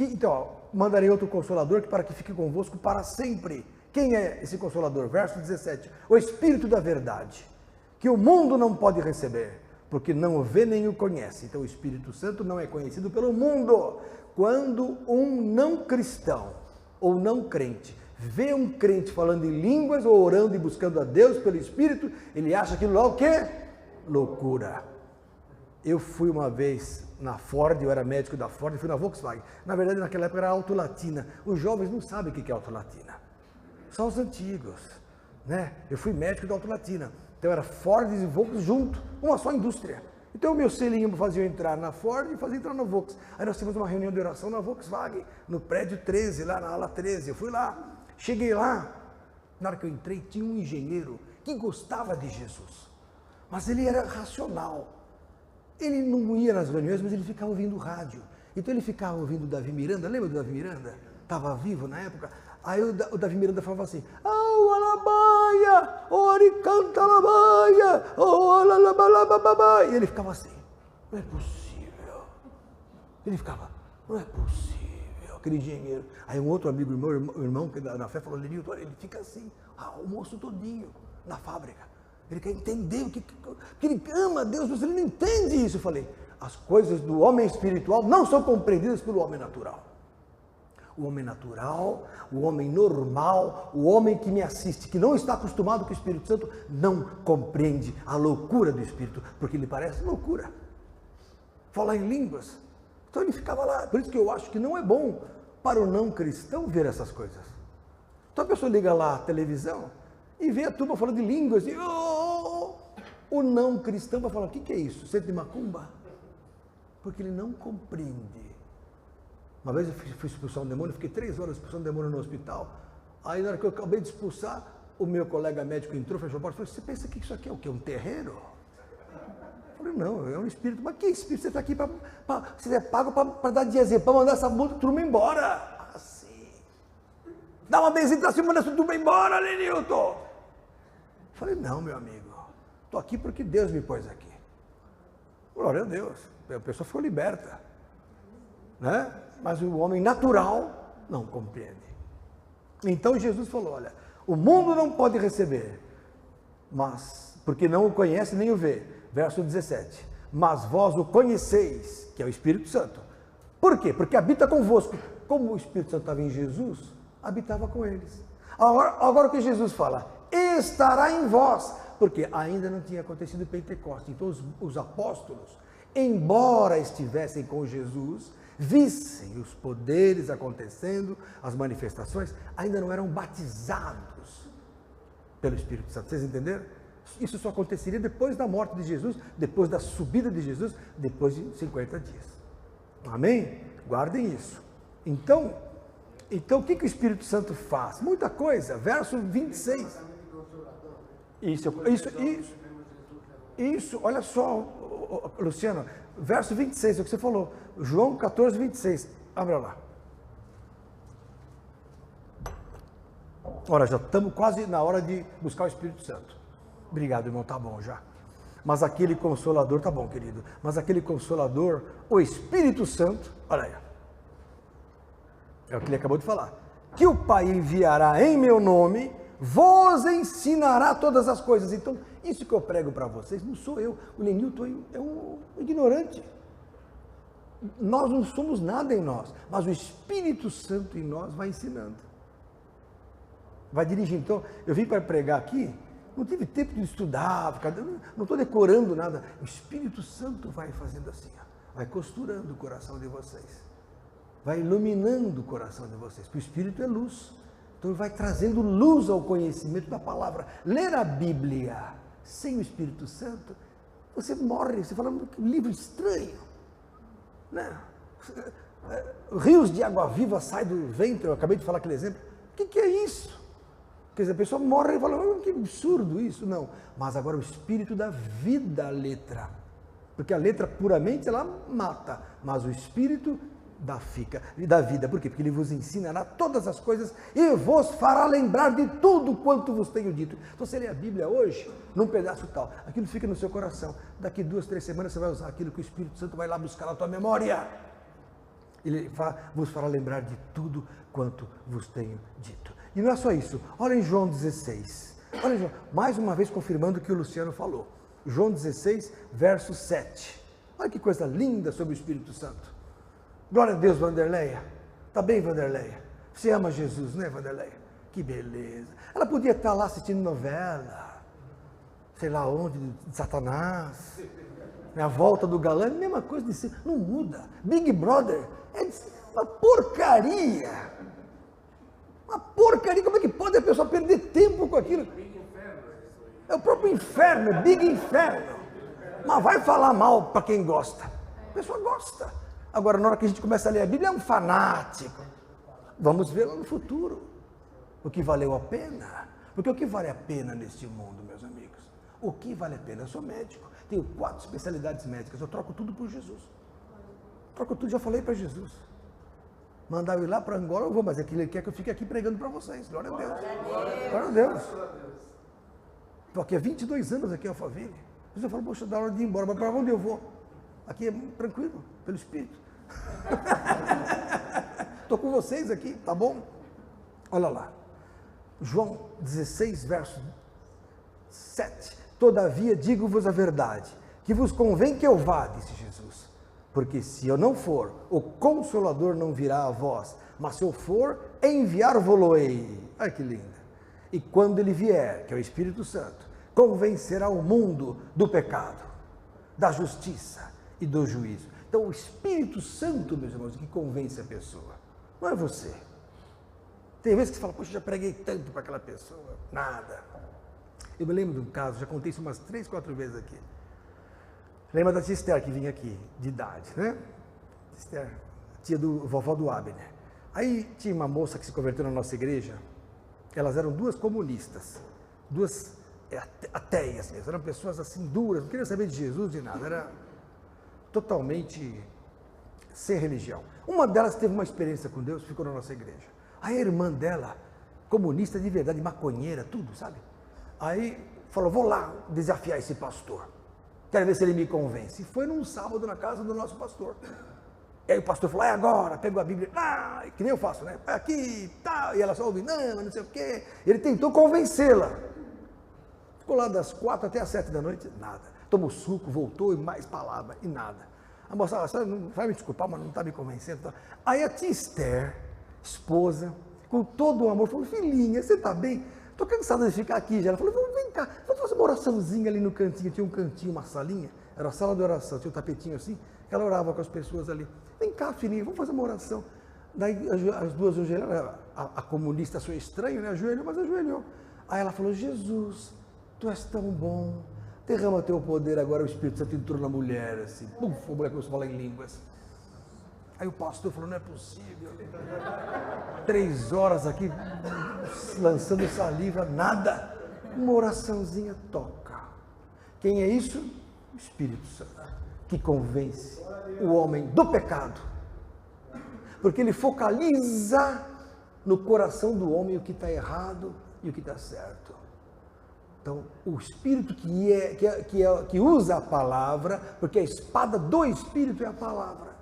Speaker 1: Então, mandarei outro Consolador para que fique convosco para sempre. Quem é esse Consolador? Verso 17. O Espírito da verdade, que o mundo não pode receber, porque não o vê nem o conhece. Então, o Espírito Santo não é conhecido pelo mundo. Quando um não cristão ou não crente vê um crente falando em línguas ou orando e buscando a Deus pelo Espírito, ele acha aquilo lá o quê? Loucura. Eu fui uma vez na Ford, eu era médico da Ford, fui na Volkswagen. Na verdade, naquela época era Auto Latina. Os jovens não sabem o que é Auto Latina. Só os antigos, né? Eu fui médico da Auto Latina. Então era Ford e Volkswagen junto, uma só indústria. Então o meu selinho fazia eu entrar na Ford e fazia entrar na Volkswagen. Aí nós tivemos uma reunião de oração na Volkswagen, no prédio 13, lá na ala 13. Eu fui lá, cheguei lá, Na hora que eu entrei, tinha um engenheiro que gostava de Jesus, mas ele era racional. Ele não ia nas reuniões, mas ele ficava ouvindo rádio. Então ele ficava ouvindo o Davi Miranda, lembra do Davi Miranda? Estava vivo na época. Aí o Davi Miranda falava assim, oh, alabaia, ori canta alabaia, oh, alalabalababá. E ele ficava assim, não é possível. Ele ficava, não é possível, aquele engenheiro. Aí um outro amigo meu, irmão que na fé, falou, Lenilton, ele fica assim, o almoço todinho, na fábrica. Ele quer entender o que ele ama a Deus, mas ele não entende isso. Eu falei, as coisas do homem espiritual não são compreendidas pelo homem natural. O homem natural, o homem normal, o homem que me assiste, que não está acostumado com o Espírito Santo, não compreende a loucura do Espírito, porque lhe parece loucura. Falar em línguas. Então ele ficava lá. Por isso que eu acho que não é bom para o não cristão ver essas coisas. Então a pessoa liga lá a televisão e vê a turma falando de línguas e o não cristão vai falar, o que é isso? Centro de macumba? Porque ele não compreende. Uma vez eu fui expulsar um demônio, fiquei 3 horas expulsando um demônio no hospital. Aí na hora que eu acabei de expulsar, o meu colega médico entrou, fechou a porta e falou, você pensa que isso aqui é o quê? Um terreiro? Eu falei, não, é um espírito. Mas que espírito? Você está aqui você é pago para dar diazia, para mandar essa turma embora. Assim. Dá uma benzinha para cima, manda essa turma embora, Lenilton. Eu falei, não, meu amigo, estou aqui porque Deus me pôs aqui. Glória a Deus. A pessoa ficou liberta. Né? Mas o homem natural não compreende. Então Jesus falou, olha, o mundo não pode receber, mas porque não o conhece nem o vê. Verso 17. Mas vós o conheceis, que é o Espírito Santo. Por quê? Porque habita convosco. Como o Espírito Santo estava em Jesus, habitava com eles. Agora o que Jesus fala? Estará em vós. Porque ainda não tinha acontecido o Pentecostes. Então os apóstolos, embora estivessem com Jesus, vissem os poderes acontecendo, as manifestações, ainda não eram batizados pelo Espírito Santo. Vocês entenderam? Isso só aconteceria depois da morte de Jesus, depois da subida de Jesus, depois de 50 dias. Amém? Guardem isso. Então o que o Espírito Santo faz? Muita coisa. Verso 26. Isso, olha só, Luciano, verso 26, é o que você falou, João 14, 26, abra lá. Ora, já estamos quase na hora de buscar o Espírito Santo. Obrigado, irmão, tá bom já. Mas aquele Consolador, tá bom, querido, mas aquele Consolador, o Espírito Santo, olha aí, é o que ele acabou de falar, que o Pai enviará em meu nome, vos ensinará todas as coisas. Então, isso que eu prego para vocês, não sou eu, o Lenilton é um ignorante. Nós não somos nada em nós, mas o Espírito Santo em nós vai ensinando. Vai dirigindo. Então, eu vim para pregar aqui, não tive tempo de estudar, não estou decorando nada. O Espírito Santo vai fazendo assim, vai costurando o coração de vocês, vai iluminando o coração de vocês, porque o Espírito é luz. Então, ele vai trazendo luz ao conhecimento da palavra. Ler a Bíblia sem o Espírito Santo, você morre, você fala, que livro estranho. Né? Rios de água viva saem do ventre, eu acabei de falar aquele exemplo. O que é isso? Quer dizer, a pessoa morre e fala, que absurdo isso. Não, mas agora o Espírito dá vida à letra. Porque a letra puramente ela mata, mas o Espírito dá vida. Por quê? Porque ele vos ensinará todas as coisas e vos fará lembrar de tudo quanto vos tenho dito. Então você lê a Bíblia hoje, num pedaço tal, aquilo fica no seu coração. Daqui 2, 3 semanas você vai usar aquilo que o Espírito Santo vai lá buscar na tua memória. Ele vos fará lembrar de tudo quanto vos tenho dito. E não é só isso. Olha em João 16. Olha, João, mais uma vez confirmando o que o Luciano falou. João 16, verso 7. Olha que coisa linda sobre o Espírito Santo. Glória a Deus, Vanderleia. Tá bem, Vanderleia? Você ama Jesus, né, Vanderleia? Que beleza. Ela podia estar lá assistindo novela, sei lá onde, de Satanás, a volta do galã, mesma coisa de ser, não muda. Big Brother é uma porcaria. Uma porcaria. Como é que pode a pessoa perder tempo com aquilo? É o próprio inferno, é Big Inferno. Mas vai falar mal para quem gosta. A pessoa gosta. Agora, na hora que a gente começa a ler a Bíblia, é um fanático. Vamos ver lá no futuro o que valeu a pena. Porque o que vale a pena neste mundo, meus amigos? O que vale a pena? Eu sou médico, tenho 4 especialidades médicas, eu troco tudo por Jesus. Troco tudo, já falei para Jesus. Mandar eu ir lá para Angola, eu vou, mas ele quer que eu fique aqui pregando para vocês. Glória a Deus. Glória a Deus. Estou aqui há 22 anos aqui em Alphaville. Você fala, poxa, dá hora de ir embora, mas para onde eu vou? Aqui é tranquilo, pelo Espírito. Estou com vocês aqui, tá bom? Olha lá. João 16, verso 7. Todavia digo-vos a verdade, que vos convém que eu vá, disse Jesus. Porque se eu não for, o Consolador não virá a vós, mas se eu for, enviar-vos-ei. Ai que linda! E quando ele vier, que é o Espírito Santo, convencerá o mundo do pecado, da justiça e do juízo. Então o Espírito Santo, meus irmãos, que convence a pessoa, não é você. Tem vezes que você fala, poxa, já preguei tanto para aquela pessoa, nada. Eu me lembro de um caso, já contei isso umas 3, 4 vezes aqui. Lembra da tia Esther que vinha aqui, de idade, né? Esther, tia do vovó do Abner. Aí tinha uma moça que se converteu na nossa igreja, elas eram 2 comunistas, 2 ateias mesmo, eram pessoas assim duras, não queriam saber de Jesus, de nada, era totalmente sem religião. Uma delas teve uma experiência com Deus, ficou na nossa igreja. Aí a irmã dela, comunista de verdade, maconheira, tudo, sabe? Aí falou, vou lá desafiar esse pastor. Quero ver se ele me convence. E foi num sábado na casa do nosso pastor. E aí o pastor falou, é agora, pegou a Bíblia, que nem eu faço, né? Aqui, tal. E ela só ouve, não sei o quê. Ele tentou convencê-la. Ficou lá das 4 até as 7 da noite, nada. Tomou suco, voltou e mais palavra, e nada. A moça, vai me desculpar, mas não está me convencendo. Aí a tia Esther, esposa, com todo o amor, falou, filhinha, você está bem? Estou cansada de ficar aqui já. Ela falou, vem cá, vamos fazer uma oraçãozinha ali no cantinho. Tinha um cantinho, uma salinha, era a sala de oração, tinha um tapetinho assim, ela orava com as pessoas ali. Vem cá, filhinha, vamos fazer uma oração. Daí as duas ajoelharam, a comunista achou estranho, né? Ajoelhou, mas ajoelhou. Aí ela falou, Jesus, tu és tão bom, derrama teu poder. Agora o Espírito Santo entrou na mulher, assim, puf, a mulher começou a falar em línguas. Aí o pastor falou, não é possível. 3 horas aqui, lançando saliva, nada. Uma oraçãozinha toca. Quem é isso? O Espírito Santo, que convence o homem do pecado. Porque ele focaliza no coração do homem o que está errado e o que está certo. Então, o Espírito que usa a palavra, porque a espada do Espírito é a palavra.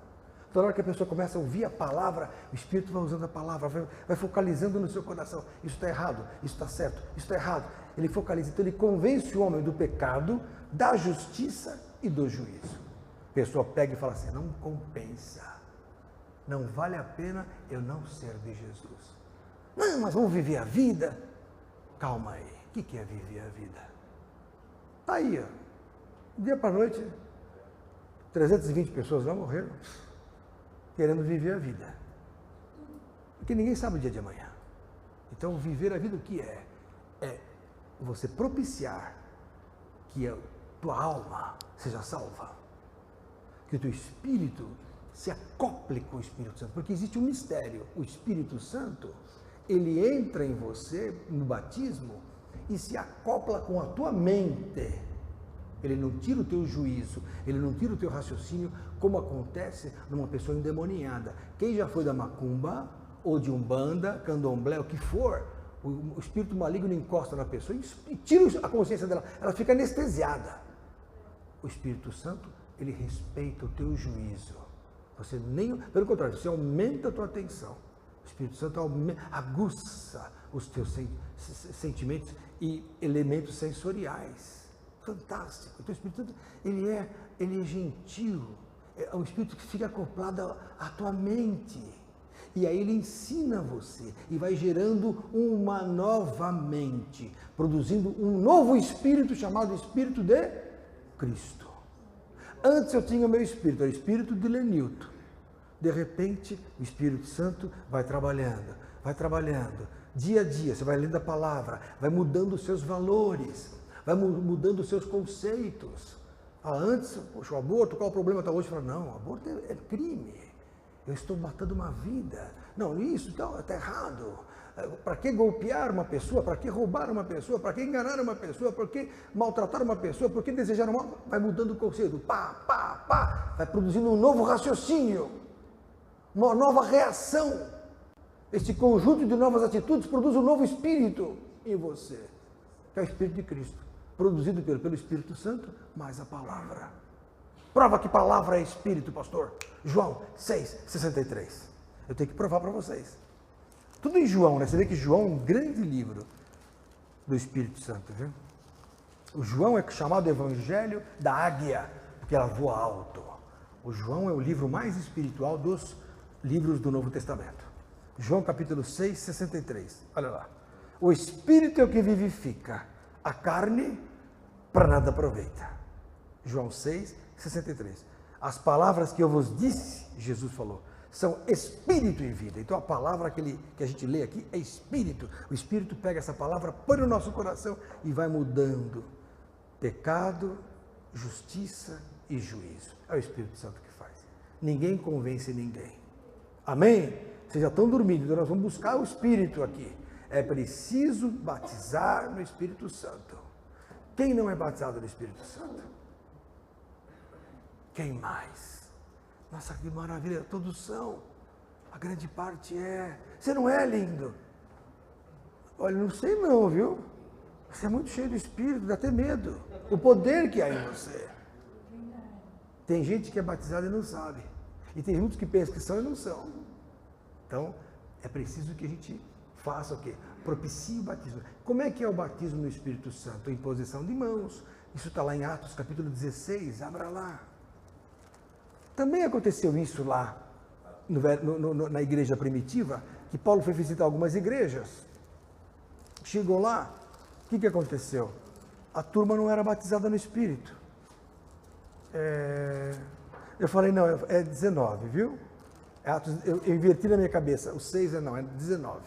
Speaker 1: Então, na hora que a pessoa começa a ouvir a palavra, o Espírito vai usando a palavra, vai focalizando no seu coração. Isso está errado, isso está certo, isso está errado. Ele focaliza, então ele convence o homem do pecado, da justiça e do juízo. A pessoa pega e fala assim, não compensa, não vale a pena eu não ser de Jesus. Não, mas vamos viver a vida? Calma aí, o que é viver a vida? Está aí, ó. Dia para noite, 320 pessoas lá morreram, querendo viver a vida. Porque ninguém sabe o dia de amanhã. Então, viver a vida o que é? É você propiciar que a tua alma seja salva. Que o teu espírito se acople com o Espírito Santo. Porque existe um mistério. O Espírito Santo, ele entra em você no batismo e se acopla com a tua mente. Ele não tira o teu juízo, ele não tira o teu raciocínio, como acontece numa pessoa endemoniada. Quem já foi da macumba, ou de umbanda, candomblé, o que for, o espírito maligno encosta na pessoa e tira a consciência dela, ela fica anestesiada. O Espírito Santo, ele respeita o teu juízo. Você nem, pelo contrário, você aumenta a tua atenção. O Espírito Santo aguça os teus sentimentos e elementos sensoriais. Fantástico. Então, o Espírito Santo, ele é gentil, é um Espírito que fica acoplado à tua mente, e aí ele ensina você, e vai gerando uma nova mente, produzindo um novo Espírito, chamado Espírito de Cristo. Antes eu tinha o meu Espírito, era o Espírito de Lenilton. De repente, o Espírito Santo vai trabalhando, dia a dia, você vai lendo a palavra, vai mudando os seus valores, vai mudando os seus conceitos. Antes, poxa, o aborto, qual o problema está hoje? Fala, não, o aborto é crime. Eu estou matando uma vida. Não, isso está errado. Para que golpear uma pessoa? Para que roubar uma pessoa? Para que enganar uma pessoa? Para que maltratar uma pessoa? Por que desejar o mal? Vai mudando o conceito. Pá, pá, pá. Vai produzindo um novo raciocínio. Uma nova reação. Este conjunto de novas atitudes produz um novo espírito em você. Que é o Espírito de Cristo. Produzido pelo Espírito Santo, mais a palavra. Prova que palavra é Espírito, pastor. João 6,63. Eu tenho que provar para vocês. Tudo em João, né? Você vê que João é um grande livro do Espírito Santo, viu? O João é chamado Evangelho da Águia, porque ela voa alto. O João é o livro mais espiritual dos livros do Novo Testamento. João capítulo 6, 63. Olha lá. O Espírito é o que vivifica, a carne para nada aproveita. João 6, 63. As palavras que eu vos disse, Jesus falou, são espírito e vida. Então a palavra que a gente lê aqui é espírito. O Espírito pega essa palavra, põe no nosso coração e vai mudando. Pecado, justiça e juízo. É o Espírito Santo que faz. Ninguém convence ninguém. Amém? Vocês já estão dormindo, então nós vamos buscar o Espírito aqui. É preciso batizar no Espírito Santo. Quem não é batizado no Espírito Santo? Quem mais? Nossa, que maravilha, todos são. A grande parte é. Você não é lindo? Olha, não sei não, viu? Você é muito cheio do Espírito, dá até medo. O poder que há em você. Tem gente que é batizada e não sabe. E tem muitos que pensam que são e não são. Então, é preciso que a gente faça o quê? Propicie o batismo. Como é que é o batismo no Espírito Santo? A imposição de mãos. Isso está lá em Atos capítulo 16, abra lá. Também aconteceu isso lá na igreja primitiva, que Paulo foi visitar algumas igrejas. Chegou lá, o que aconteceu? A turma não era batizada no Espírito. Eu falei, não, é 19, viu? Eu inverti na minha cabeça, o 6 é 19.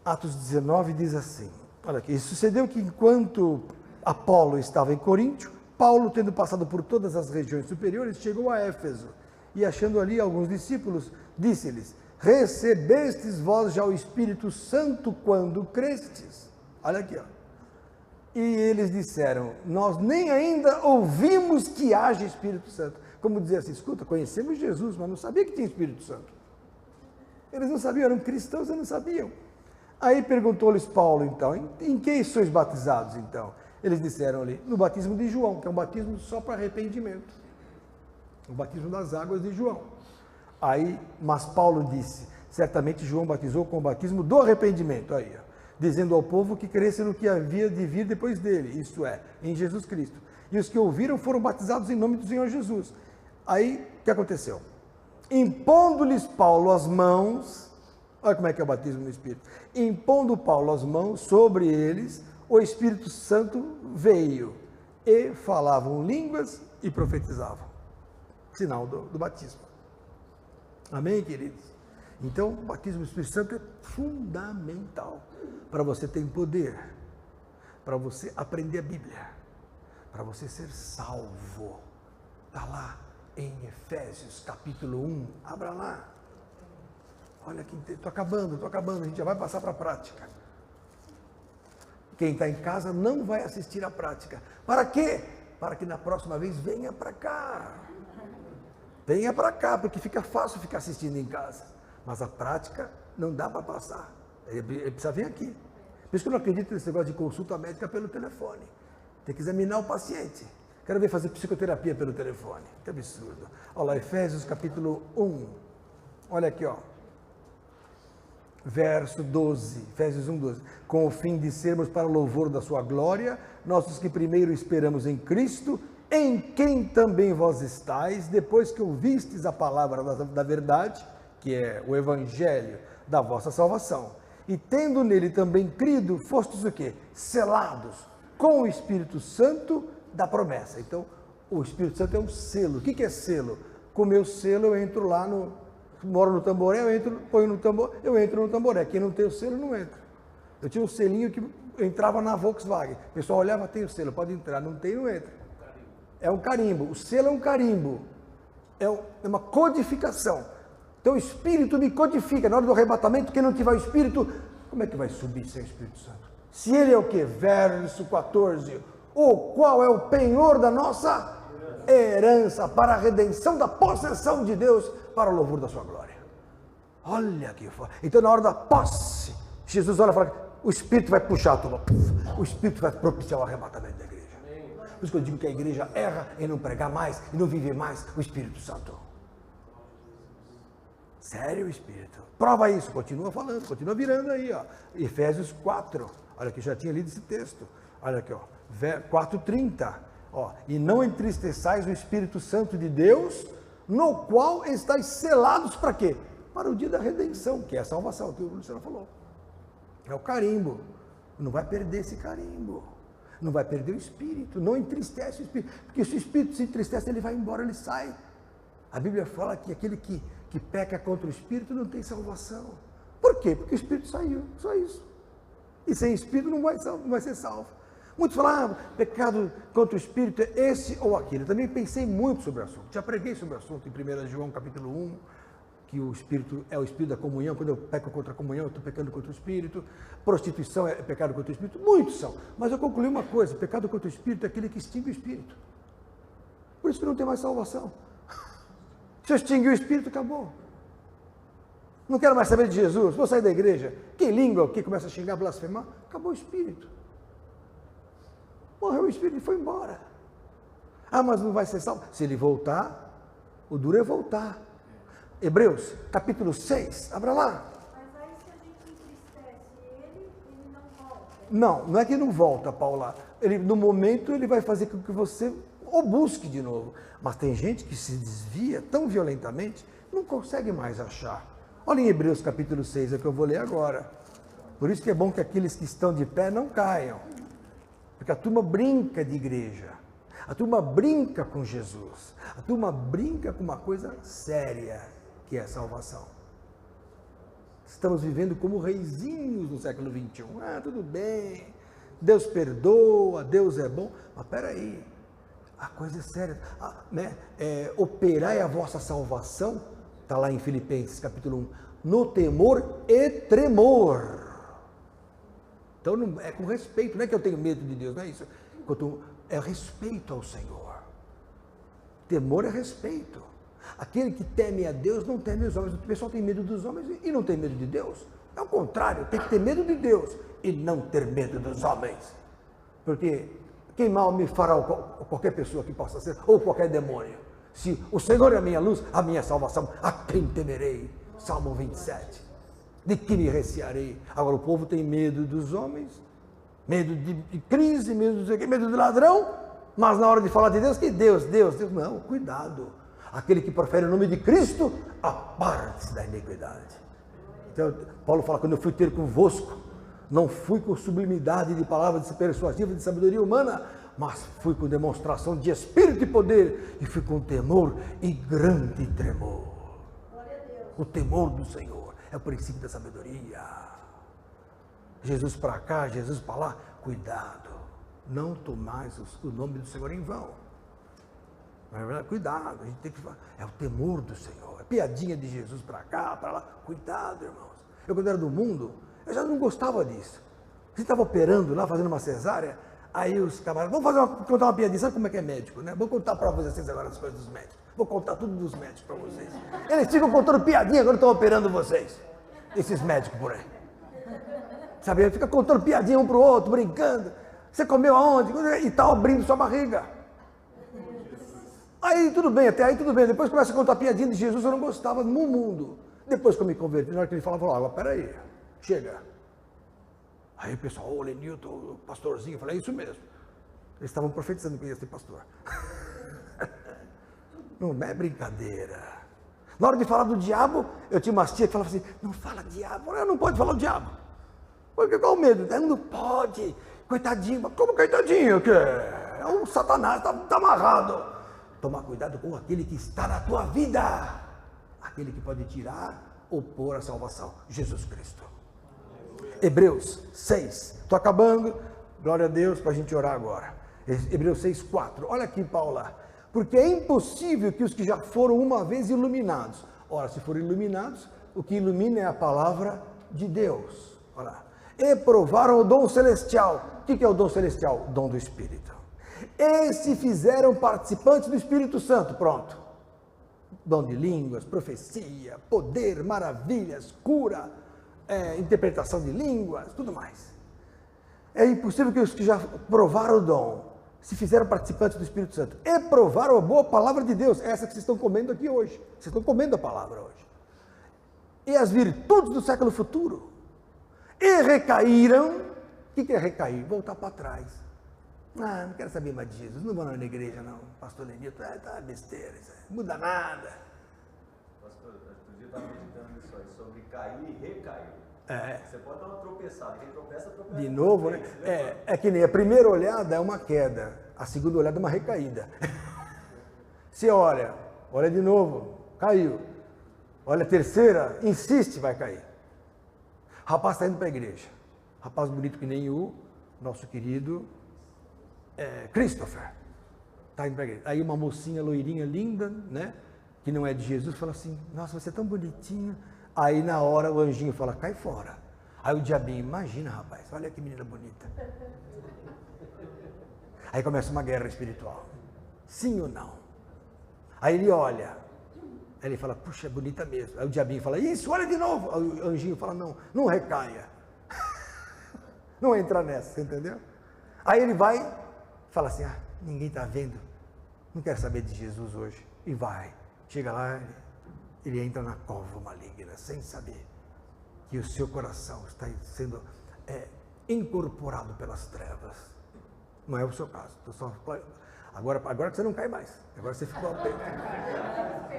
Speaker 1: Atos 19 diz assim, olha aqui, sucedeu que enquanto Apolo estava em Coríntio, Paulo, tendo passado por todas as regiões superiores, chegou a Éfeso e, achando ali alguns discípulos, disse-lhes, recebestes vós já o Espírito Santo quando crestes? Olha aqui, ó. E eles disseram, nós nem ainda ouvimos que haja Espírito Santo. Como dizer assim, escuta, conhecemos Jesus, mas não sabia que tinha Espírito Santo. Eles não sabiam, eram cristãos e não sabiam. Aí perguntou-lhes Paulo, então, em que sois batizados, então? Eles disseram ali, no batismo de João, que é um batismo só para arrependimento. O batismo das águas de João. Aí, mas Paulo disse, certamente João batizou com o batismo do arrependimento, aí, ó, dizendo ao povo que cresce no que havia de vir depois dele, isto é, em Jesus Cristo. E os que ouviram foram batizados em nome do Senhor Jesus. Aí, o que aconteceu? Impondo-lhes Paulo as mãos, olha como é que é o batismo no Espírito, impondo Paulo as mãos sobre eles, o Espírito Santo veio e falavam línguas e profetizavam. Sinal do batismo. Amém, queridos? Então, o batismo do Espírito Santo é fundamental para você ter poder, para você aprender a Bíblia, para você ser salvo. Está lá em Efésios capítulo 1, abra lá. Olha aqui, estou acabando, a gente já vai passar para a prática. Quem está em casa não vai assistir a prática. Para quê? Para que na próxima vez venha para cá. Venha para cá, porque fica fácil ficar assistindo em casa. Mas a prática não dá para passar. Ele precisa vir aqui. Por isso que eu não acredito nesse negócio de consulta médica pelo telefone. Tem que examinar o paciente. Quero ver fazer psicoterapia pelo telefone. Que absurdo. Olha lá, Efésios capítulo 1. Olha aqui, ó. Verso 12, Efésios 1, 12. Com o fim de sermos para o louvor da sua glória, nós que primeiro esperamos em Cristo, em quem também vós estáis, depois que ouvistes a palavra da verdade, que é o evangelho da vossa salvação, e tendo nele também crido, fostes o quê? Selados com o Espírito Santo da promessa. Então, o Espírito Santo é um selo. O que é selo? Com o meu selo eu entro lá moro no Tamboré, eu entro, ponho no tambor, eu entro no Tamboré. Quem não tem o selo, não entra. Eu tinha um selinho que entrava na Volkswagen. O pessoal olhava, tem o selo, pode entrar. Não tem, não entra. É um carimbo. O selo é um carimbo. É uma codificação. Então o Espírito me codifica. Na hora do arrebatamento, quem não tiver o Espírito, como é que vai subir sem o Espírito Santo? Se ele é o que? Verso 14. O qual é o penhor da nossa herança para a redenção da possessão de Deus, para o louvor da sua glória. Olha que foda. Então na hora da posse, Jesus olha e fala, o Espírito vai puxar a turma. O Espírito vai propiciar o arrebatamento da igreja. Por isso que eu digo que a igreja erra em não pregar mais e não viver mais o Espírito Santo. Sério, Espírito. Prova isso, continua falando, continua virando aí, ó. Efésios 4. Olha aqui, já tinha lido esse texto. Olha aqui, ó. 4:30. Ó, e não entristeçais o Espírito Santo de Deus, no qual estáis selados para quê? Para o dia da redenção, que é a salvação, que o Luciano falou. É o carimbo. Não vai perder esse carimbo. Não vai perder o Espírito. Não entristece o Espírito. Porque se o Espírito se entristece, ele vai embora, ele sai. A Bíblia fala que aquele que peca contra o Espírito não tem salvação. Por quê? Porque o Espírito saiu. Só isso. E sem Espírito não vai ser salvo. Muitos falam, pecado contra o Espírito é esse ou aquele. Eu também pensei muito sobre o assunto. Já preguei sobre o assunto em 1 João capítulo 1, que o Espírito é o Espírito da comunhão. Quando eu peco contra a comunhão, eu estou pecando contra o Espírito. Prostituição é pecado contra o Espírito. Muitos são. Mas eu concluí uma coisa, pecado contra o Espírito é aquele que extingue o Espírito. Por isso que não tem mais salvação. Se eu extinguir o Espírito, acabou. Não quero mais saber de Jesus, vou sair da igreja. Que língua que começa a xingar, blasfemar? Acabou o Espírito. Morreu o Espírito e foi embora. Ah, mas não vai ser salvo? Se ele voltar, o duro é voltar. Hebreus, capítulo 6, abra lá.
Speaker 4: Mas aí se a gente entristece ele não volta.
Speaker 1: Não é que não volta, Paula. No momento ele vai fazer com que você o busque de novo. Mas tem gente que se desvia tão violentamente, não consegue mais achar. Olha em Hebreus capítulo 6, é que eu vou ler agora. Por isso que é bom que aqueles que estão de pé não caiam. Porque a turma brinca de igreja. A turma brinca com Jesus. A turma brinca com uma coisa séria, que é a salvação. Estamos vivendo como reizinhos no século 21. Ah, tudo bem, Deus perdoa, Deus é bom. Mas peraí, a coisa é séria. Operai a vossa salvação, está lá em Filipenses capítulo 1, no temor e tremor. Então não, é com respeito, não é que eu tenho medo de Deus, não é isso. É respeito ao Senhor. Temor é respeito. Aquele que teme a Deus não teme os homens. O pessoal tem medo dos homens e não tem medo de Deus. É o contrário, tem que ter medo de Deus e não ter medo dos homens. Porque quem mal me fará qualquer pessoa que possa ser, ou qualquer demônio. Se o Senhor é a minha luz, a minha salvação, a quem temerei? Salmo 27. De que me recearei? Agora o povo tem medo dos homens, medo de crise, medo de ladrão, mas na hora de falar de Deus, que Deus, não, cuidado. Aquele que profere o nome de Cristo, aparte-se da iniquidade. Então, Paulo fala, quando eu fui ter convosco, não fui com sublimidade de palavras persuasivas de sabedoria humana, mas fui com demonstração de espírito e poder, e fui com temor e grande tremor. O temor do Senhor é o princípio da sabedoria. Jesus para cá, Jesus para lá, cuidado, não tomais o nome do Senhor em vão. Cuidado, a gente tem que falar, é o temor do Senhor, é piadinha de Jesus para cá, para lá, cuidado, irmãos. Eu quando era do mundo, eu já não gostava disso. A gente estava operando lá, fazendo uma cesárea, aí os camaradas, vamos contar uma piadinha, sabe como é que é médico, né? Vou contar para vocês agora as coisas dos médicos. Vou contar tudo dos médicos para vocês. Eles ficam contando piadinha quando estão operando vocês. Esses médicos por aí. Sabe, fica contando piadinha um para o outro, brincando. Você comeu aonde? E está abrindo sua barriga. Aí tudo bem, até aí tudo bem. Depois começa a contar piadinha de Jesus, eu não gostava no mundo. Depois que eu me converti, na hora que ele falava, agora peraí, chega. Aí o pessoal, ô Lenilton, o pastorzinho, eu falei, é isso mesmo. Eles estavam profetizando que eu ia ser pastor. Não é brincadeira. Na hora de falar do diabo, eu tinha umas tia que falava assim, não fala diabo, não pode falar o diabo. Porque qual o medo? Não pode, coitadinho. Como coitadinho? Que é um satanás, está amarrado. Tomar cuidado com aquele que está na tua vida. Aquele que pode tirar ou pôr a salvação. Jesus Cristo. Hebreus 6. Estou acabando. Glória a Deus para a gente orar agora. Hebreus 6, 4. Olha aqui, Paula. Porque é impossível que os que já foram uma vez iluminados, Ora, se forem iluminados, o que ilumina é a palavra de Deus. Olha lá. E provaram o dom celestial. O que é o dom celestial? O dom do Espírito. E se fizeram participantes do Espírito Santo. Pronto. Dom de línguas, profecia, poder, maravilhas, cura, interpretação de línguas, tudo mais. É impossível que os que já provaram o dom se fizeram participantes do Espírito Santo e provaram a boa palavra de Deus, essa que vocês estão comendo aqui hoje. Vocês estão comendo a palavra hoje. E as virtudes do século futuro. E recaíram. O que é recair? Voltar para trás. Ah, não quero saber mais de Jesus, não vou na igreja não, pastor Lenilton, tá besteira, isso não muda nada.
Speaker 5: Pastor, outro dia eu estava meditando isso aí, sobre cair e recair. Você pode dar uma tropeçada, quem tropeça.
Speaker 1: De novo, né? É que nem a primeira olhada é uma queda, a segunda olhada é uma recaída. Você olha de novo, caiu. Olha a terceira, insiste, vai cair. Rapaz está indo para a igreja, rapaz bonito que nem o nosso querido Christopher, está indo para a igreja. Aí uma mocinha loirinha linda, né, que não é de Jesus, fala assim, nossa, você é tão bonitinho. Aí na hora o anjinho fala, cai fora. Aí o diabinho, imagina rapaz, olha que menina bonita. Aí começa uma guerra espiritual, sim ou não? Aí ele olha, aí ele fala, puxa, é bonita mesmo. Aí o diabinho fala, isso, olha de novo. Aí o anjinho fala, não recaia. Não entra nessa, você entendeu? Aí ele vai, fala assim, ninguém está vendo, não quero saber de Jesus hoje. E vai, chega lá, ele entra na cova maligna, sem saber que o seu coração está sendo incorporado pelas trevas. Não é o seu caso. Agora que você não cai mais, agora você ficou atento.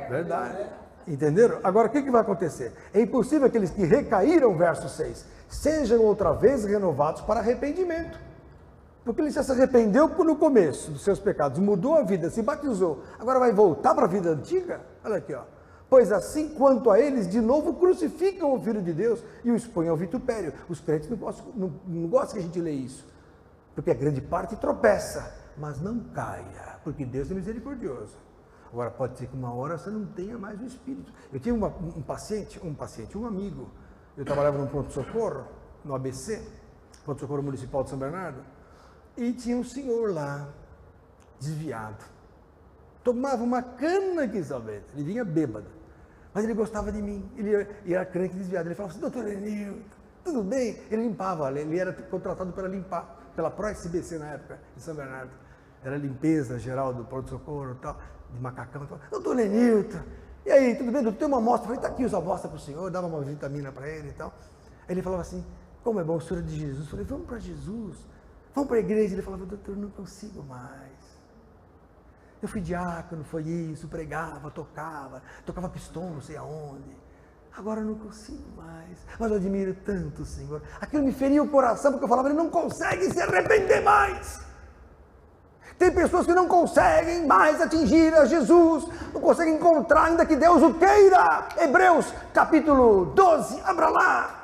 Speaker 1: Verdade. Entenderam? Agora o que vai acontecer? É impossível aqueles que recaíram, verso 6, sejam outra vez renovados para arrependimento. Porque ele já se arrependeu no começo dos seus pecados, mudou a vida, se batizou, agora vai voltar para a vida antiga? Olha aqui, ó. Pois assim quanto a eles, de novo crucificam o Filho de Deus e o expõem ao vitupério. Os crentes não gostam que a gente lê isso, porque a grande parte tropeça, mas não caia, porque Deus é misericordioso. Agora pode ser que uma hora você não tenha mais o Espírito. Eu tinha um amigo, eu trabalhava num pronto-socorro, no ABC, pronto-socorro municipal de São Bernardo, e tinha um senhor lá, desviado. Tomava uma cana aqui, Salvete. Ele vinha bêbado. Mas ele gostava de mim. Ele era crente desviado. Ele falava assim, doutor Lenilton, tudo bem? Ele limpava, ele era contratado para limpar, pela Pro-SBC na época, em São Bernardo. Era limpeza geral do pronto-socorro e tal, de macacão. Doutor Lenilton, e aí, tudo bem? Tem uma amostra. Eu falei, está aqui as amostras para o senhor, dava uma vitamina para ele e tal. Aí ele falava assim, como é bom, o senhor é de Jesus. Eu falei, vamos para Jesus, vamos para a igreja. Ele falava, doutor, não consigo mais. Eu fui diácono, foi isso, pregava, tocava pistão, não sei aonde. Agora eu não consigo mais. Mas eu admiro tanto o Senhor. Aquilo me feria o coração, porque eu falava, ele não consegue se arrepender mais. Tem pessoas que não conseguem mais atingir a Jesus, não conseguem encontrar, ainda que Deus o queira. Hebreus capítulo 12, abra lá.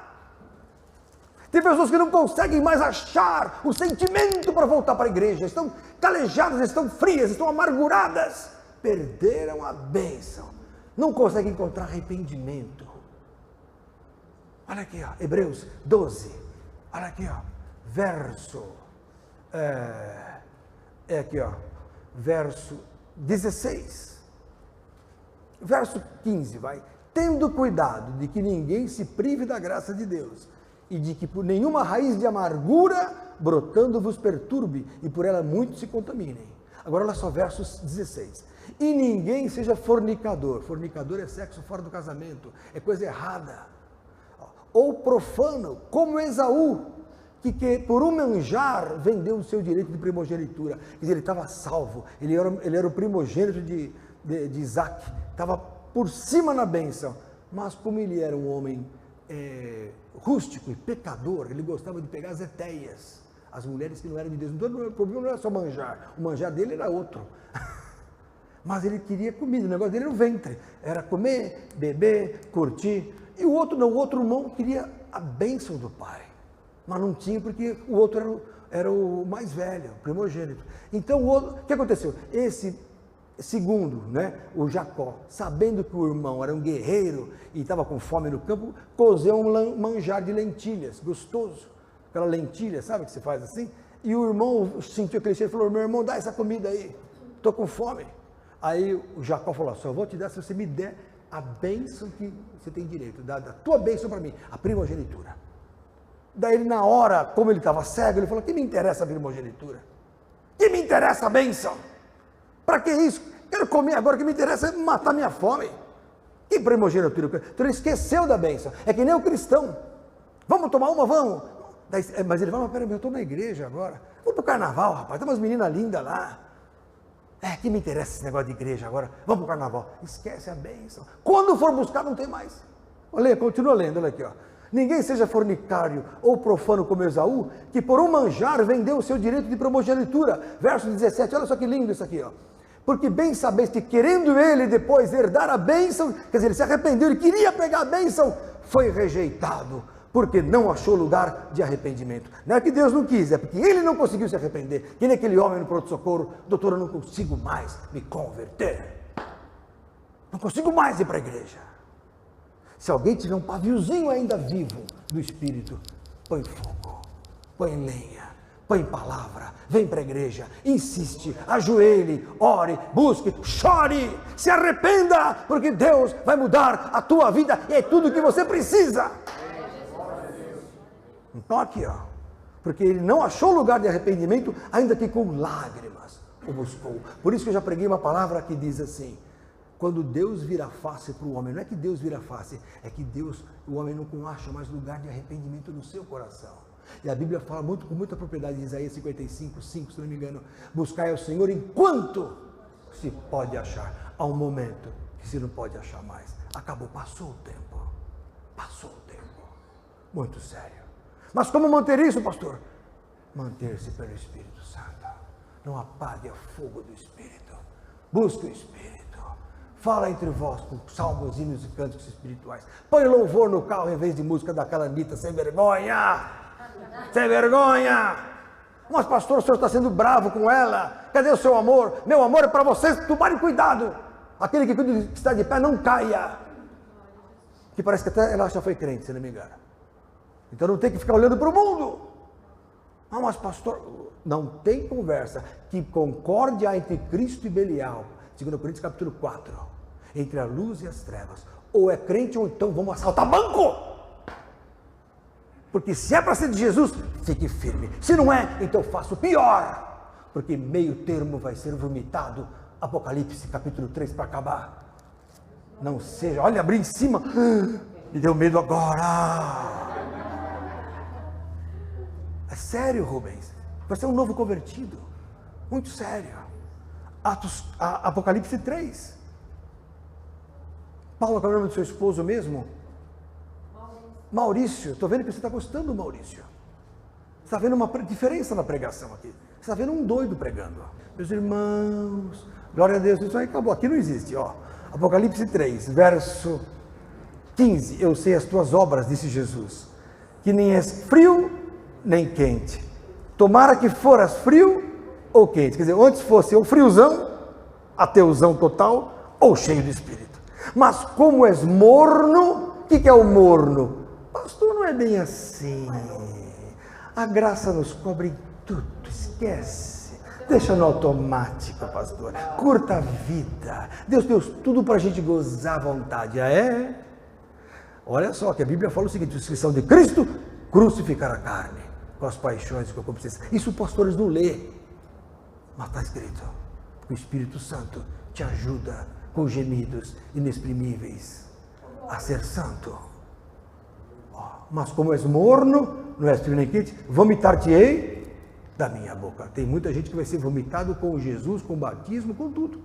Speaker 1: Tem pessoas que não conseguem mais achar o sentimento para voltar para a igreja, estão calejadas, estão frias, estão amarguradas, perderam a bênção, não conseguem encontrar arrependimento. Olha aqui, ó, Hebreus 12, olha aqui, ó, verso, aqui, ó, verso 16, verso 15, vai, tendo cuidado de que ninguém se prive da graça de Deus, e de que por nenhuma raiz de amargura brotando vos perturbe, e por ela muitos se contaminem. Agora olha só, versos 16. E ninguém seja fornicador. Fornicador é sexo fora do casamento, é coisa errada. Ou profano, como Esaú, que por um manjar vendeu o seu direito de primogenitura. Quer dizer, ele estava salvo, ele era o primogênito de Isaac, estava por cima na bênção. Mas como ele era um homem rústico e pecador, ele gostava de pegar as etéias, as mulheres que não eram de Deus. Então o problema não era só manjar, o manjar dele era outro. Mas ele queria comida, o negócio dele era o ventre, era comer, beber, curtir. E o outro não, o outro irmão queria a bênção do pai, mas não tinha porque o outro era o mais velho, o primogênito. Então o que aconteceu? Esse Segundo, né, o Jacó, sabendo que o irmão era um guerreiro e estava com fome no campo, cozeu um manjar de lentilhas, gostoso. Aquela lentilha, sabe que se faz assim? E o irmão sentiu aquele cheiro e falou, meu irmão, dá essa comida aí, estou com fome. Aí o Jacó falou, só vou te dar se você me der a bênção que você tem direito, da tua bênção para mim, a primogenitura. Daí ele, na hora, como ele estava cego, ele falou, que me interessa a primogenitura? Que me interessa a bênção? Para que isso? Quero comer agora, o que me interessa é matar minha fome. Que primogenitura? Então ele esqueceu da bênção. É que nem o cristão. Vamos tomar uma? Vamos. Daí, mas ele fala, mas peraí, eu estou na igreja agora. Vamos para o carnaval, rapaz, tem umas meninas lindas lá. Que me interessa esse negócio de igreja agora? Vamos para o carnaval. Esquece a bênção. Quando for buscar, não tem mais. Olha, continua lendo, olha aqui, ó. Ninguém seja fornicário ou profano como Esaú, que por um manjar vendeu o seu direito de primogenitura. Verso 17, olha só que lindo isso aqui, ó. Porque bem sabeis que querendo ele depois herdar a bênção, quer dizer, ele se arrependeu, ele queria pegar a bênção, foi rejeitado, porque não achou lugar de arrependimento. Não é que Deus não quis, é porque ele não conseguiu se arrepender. Que nem aquele homem no pronto-socorro, doutor, eu não consigo mais me converter. Não consigo mais ir para a igreja. Se alguém tiver um paviozinho ainda vivo do Espírito, põe fogo, põe lenha, põe palavra, vem para a igreja, insiste, ajoelhe, ore, busque, chore, se arrependa, porque Deus vai mudar a tua vida e é tudo que você precisa. Então aqui, ó, porque ele não achou lugar de arrependimento, ainda que com lágrimas o buscou. Por isso que eu já preguei uma palavra que diz assim, quando Deus vira a face para o homem, não é que Deus vira a face, é que o homem não acha mais lugar de arrependimento no seu coração. E a Bíblia fala com muita propriedade, em Isaías 55, 5, se não me engano, buscai ao Senhor enquanto se pode achar. Há um momento que se não pode achar mais. Acabou, passou o tempo. Passou o tempo. Muito sério. Mas como manter isso, pastor? Manter-se pelo Espírito Santo. Não apague o fogo do Espírito. Busque o Espírito. Fala entre vós com salmos, hinos e cânticos espirituais. Põe louvor no carro em vez de música da Calamita, sem vergonha. Sem vergonha. Mas pastor, o senhor está sendo bravo com ela. Cadê o seu amor? Meu amor é para vocês, tomarem cuidado. Aquele que está de pé não caia. Que parece que até ela já foi crente, se não me engano. Então não tem que ficar olhando para o mundo. Ah, mas pastor, não tem conversa. Que concorde entre Cristo e Belial. 2 Coríntios capítulo 4, entre a luz e as trevas, ou é crente ou então vamos assaltar banco, porque se é para ser de Jesus, fique firme, se não é, então faça o pior, porque meio termo vai ser vomitado, Apocalipse capítulo 3 para acabar, não seja, olha, abri em cima, me deu medo agora, é sério Rubens, vai ser um novo convertido, muito sério. Apocalipse 3. Paulo, qual é o nome do seu esposo mesmo? Maurício. Estou vendo que você está gostando, Maurício. Você está vendo uma diferença na pregação aqui. Você está vendo um doido pregando. Meus irmãos, glória a Deus, isso aí acabou. Aqui não existe, ó. Apocalipse 3, verso 15. Eu sei as tuas obras, disse Jesus, que nem és frio, nem quente. Tomara que foras frio ou quente, quer dizer, antes fosse ou friozão, ateuzão total, ou cheio de espírito. Mas como és morno, o que é o morno? Pastor, não é bem assim. A graça nos cobre em tudo, esquece. Deixa no automático, pastor. Curta a vida. Deus deu tudo para a gente gozar à vontade. É? Olha só que a Bíblia fala o seguinte, descrição de Cristo, crucificar a carne, com as paixões e com a concupiscência. Isso os pastores não lê. Mas está escrito, o Espírito Santo te ajuda com gemidos inexprimíveis a ser santo. Mas como és morno, não és frio nem quente, vomitar-te-ei da minha boca. Tem muita gente que vai ser vomitado com Jesus, com o batismo, com tudo.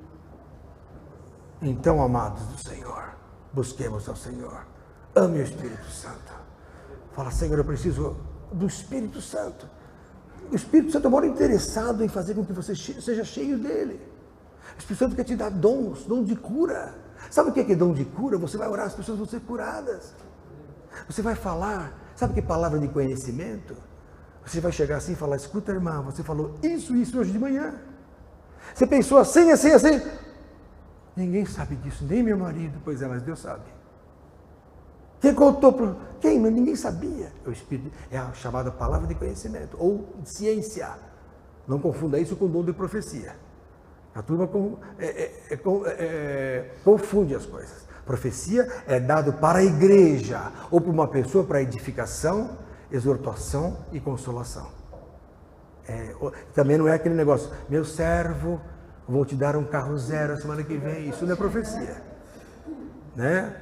Speaker 1: Então, amados do Senhor, busquemos ao Senhor. Ame o Espírito Santo. Fala, Senhor, eu preciso do Espírito Santo. O Espírito Santo é muito interessado em fazer com que você seja cheio dele. O Espírito Santo quer te dar dons de cura. Sabe o que é dom de cura? Você vai orar, as pessoas vão ser curadas. Você vai falar, sabe o que é palavra de conhecimento? Você vai chegar assim e falar, escuta irmã, você falou isso hoje de manhã. Você pensou assim. Ninguém sabe disso, nem meu marido. Pois é, mas Deus sabe. Quem contou para... Quem? Mas ninguém sabia. O Espírito é a chamada palavra de conhecimento, ou ciência. Não confunda isso com dom de profecia. A turma confunde as coisas. Profecia é dado para a igreja, ou para uma pessoa para edificação, exortação e consolação. Também não é aquele negócio, meu servo, vou te dar um carro zero a semana que vem. Isso não é profecia. Né?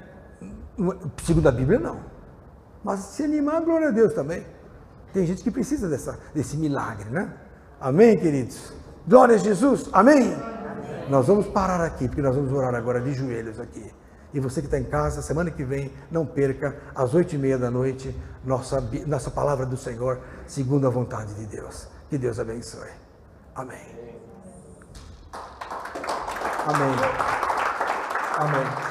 Speaker 1: Segundo a Bíblia, não. Mas se animar, glória a Deus também. Tem gente que precisa desse milagre, né? Amém, queridos? Glória a Jesus. Amém? Amém? Nós vamos parar aqui, porque nós vamos orar agora de joelhos aqui. E você que está em casa, semana que vem, não perca, às 8h30 da noite, nossa palavra do Senhor, segundo a vontade de Deus. Que Deus abençoe. Amém. Amém. Amém.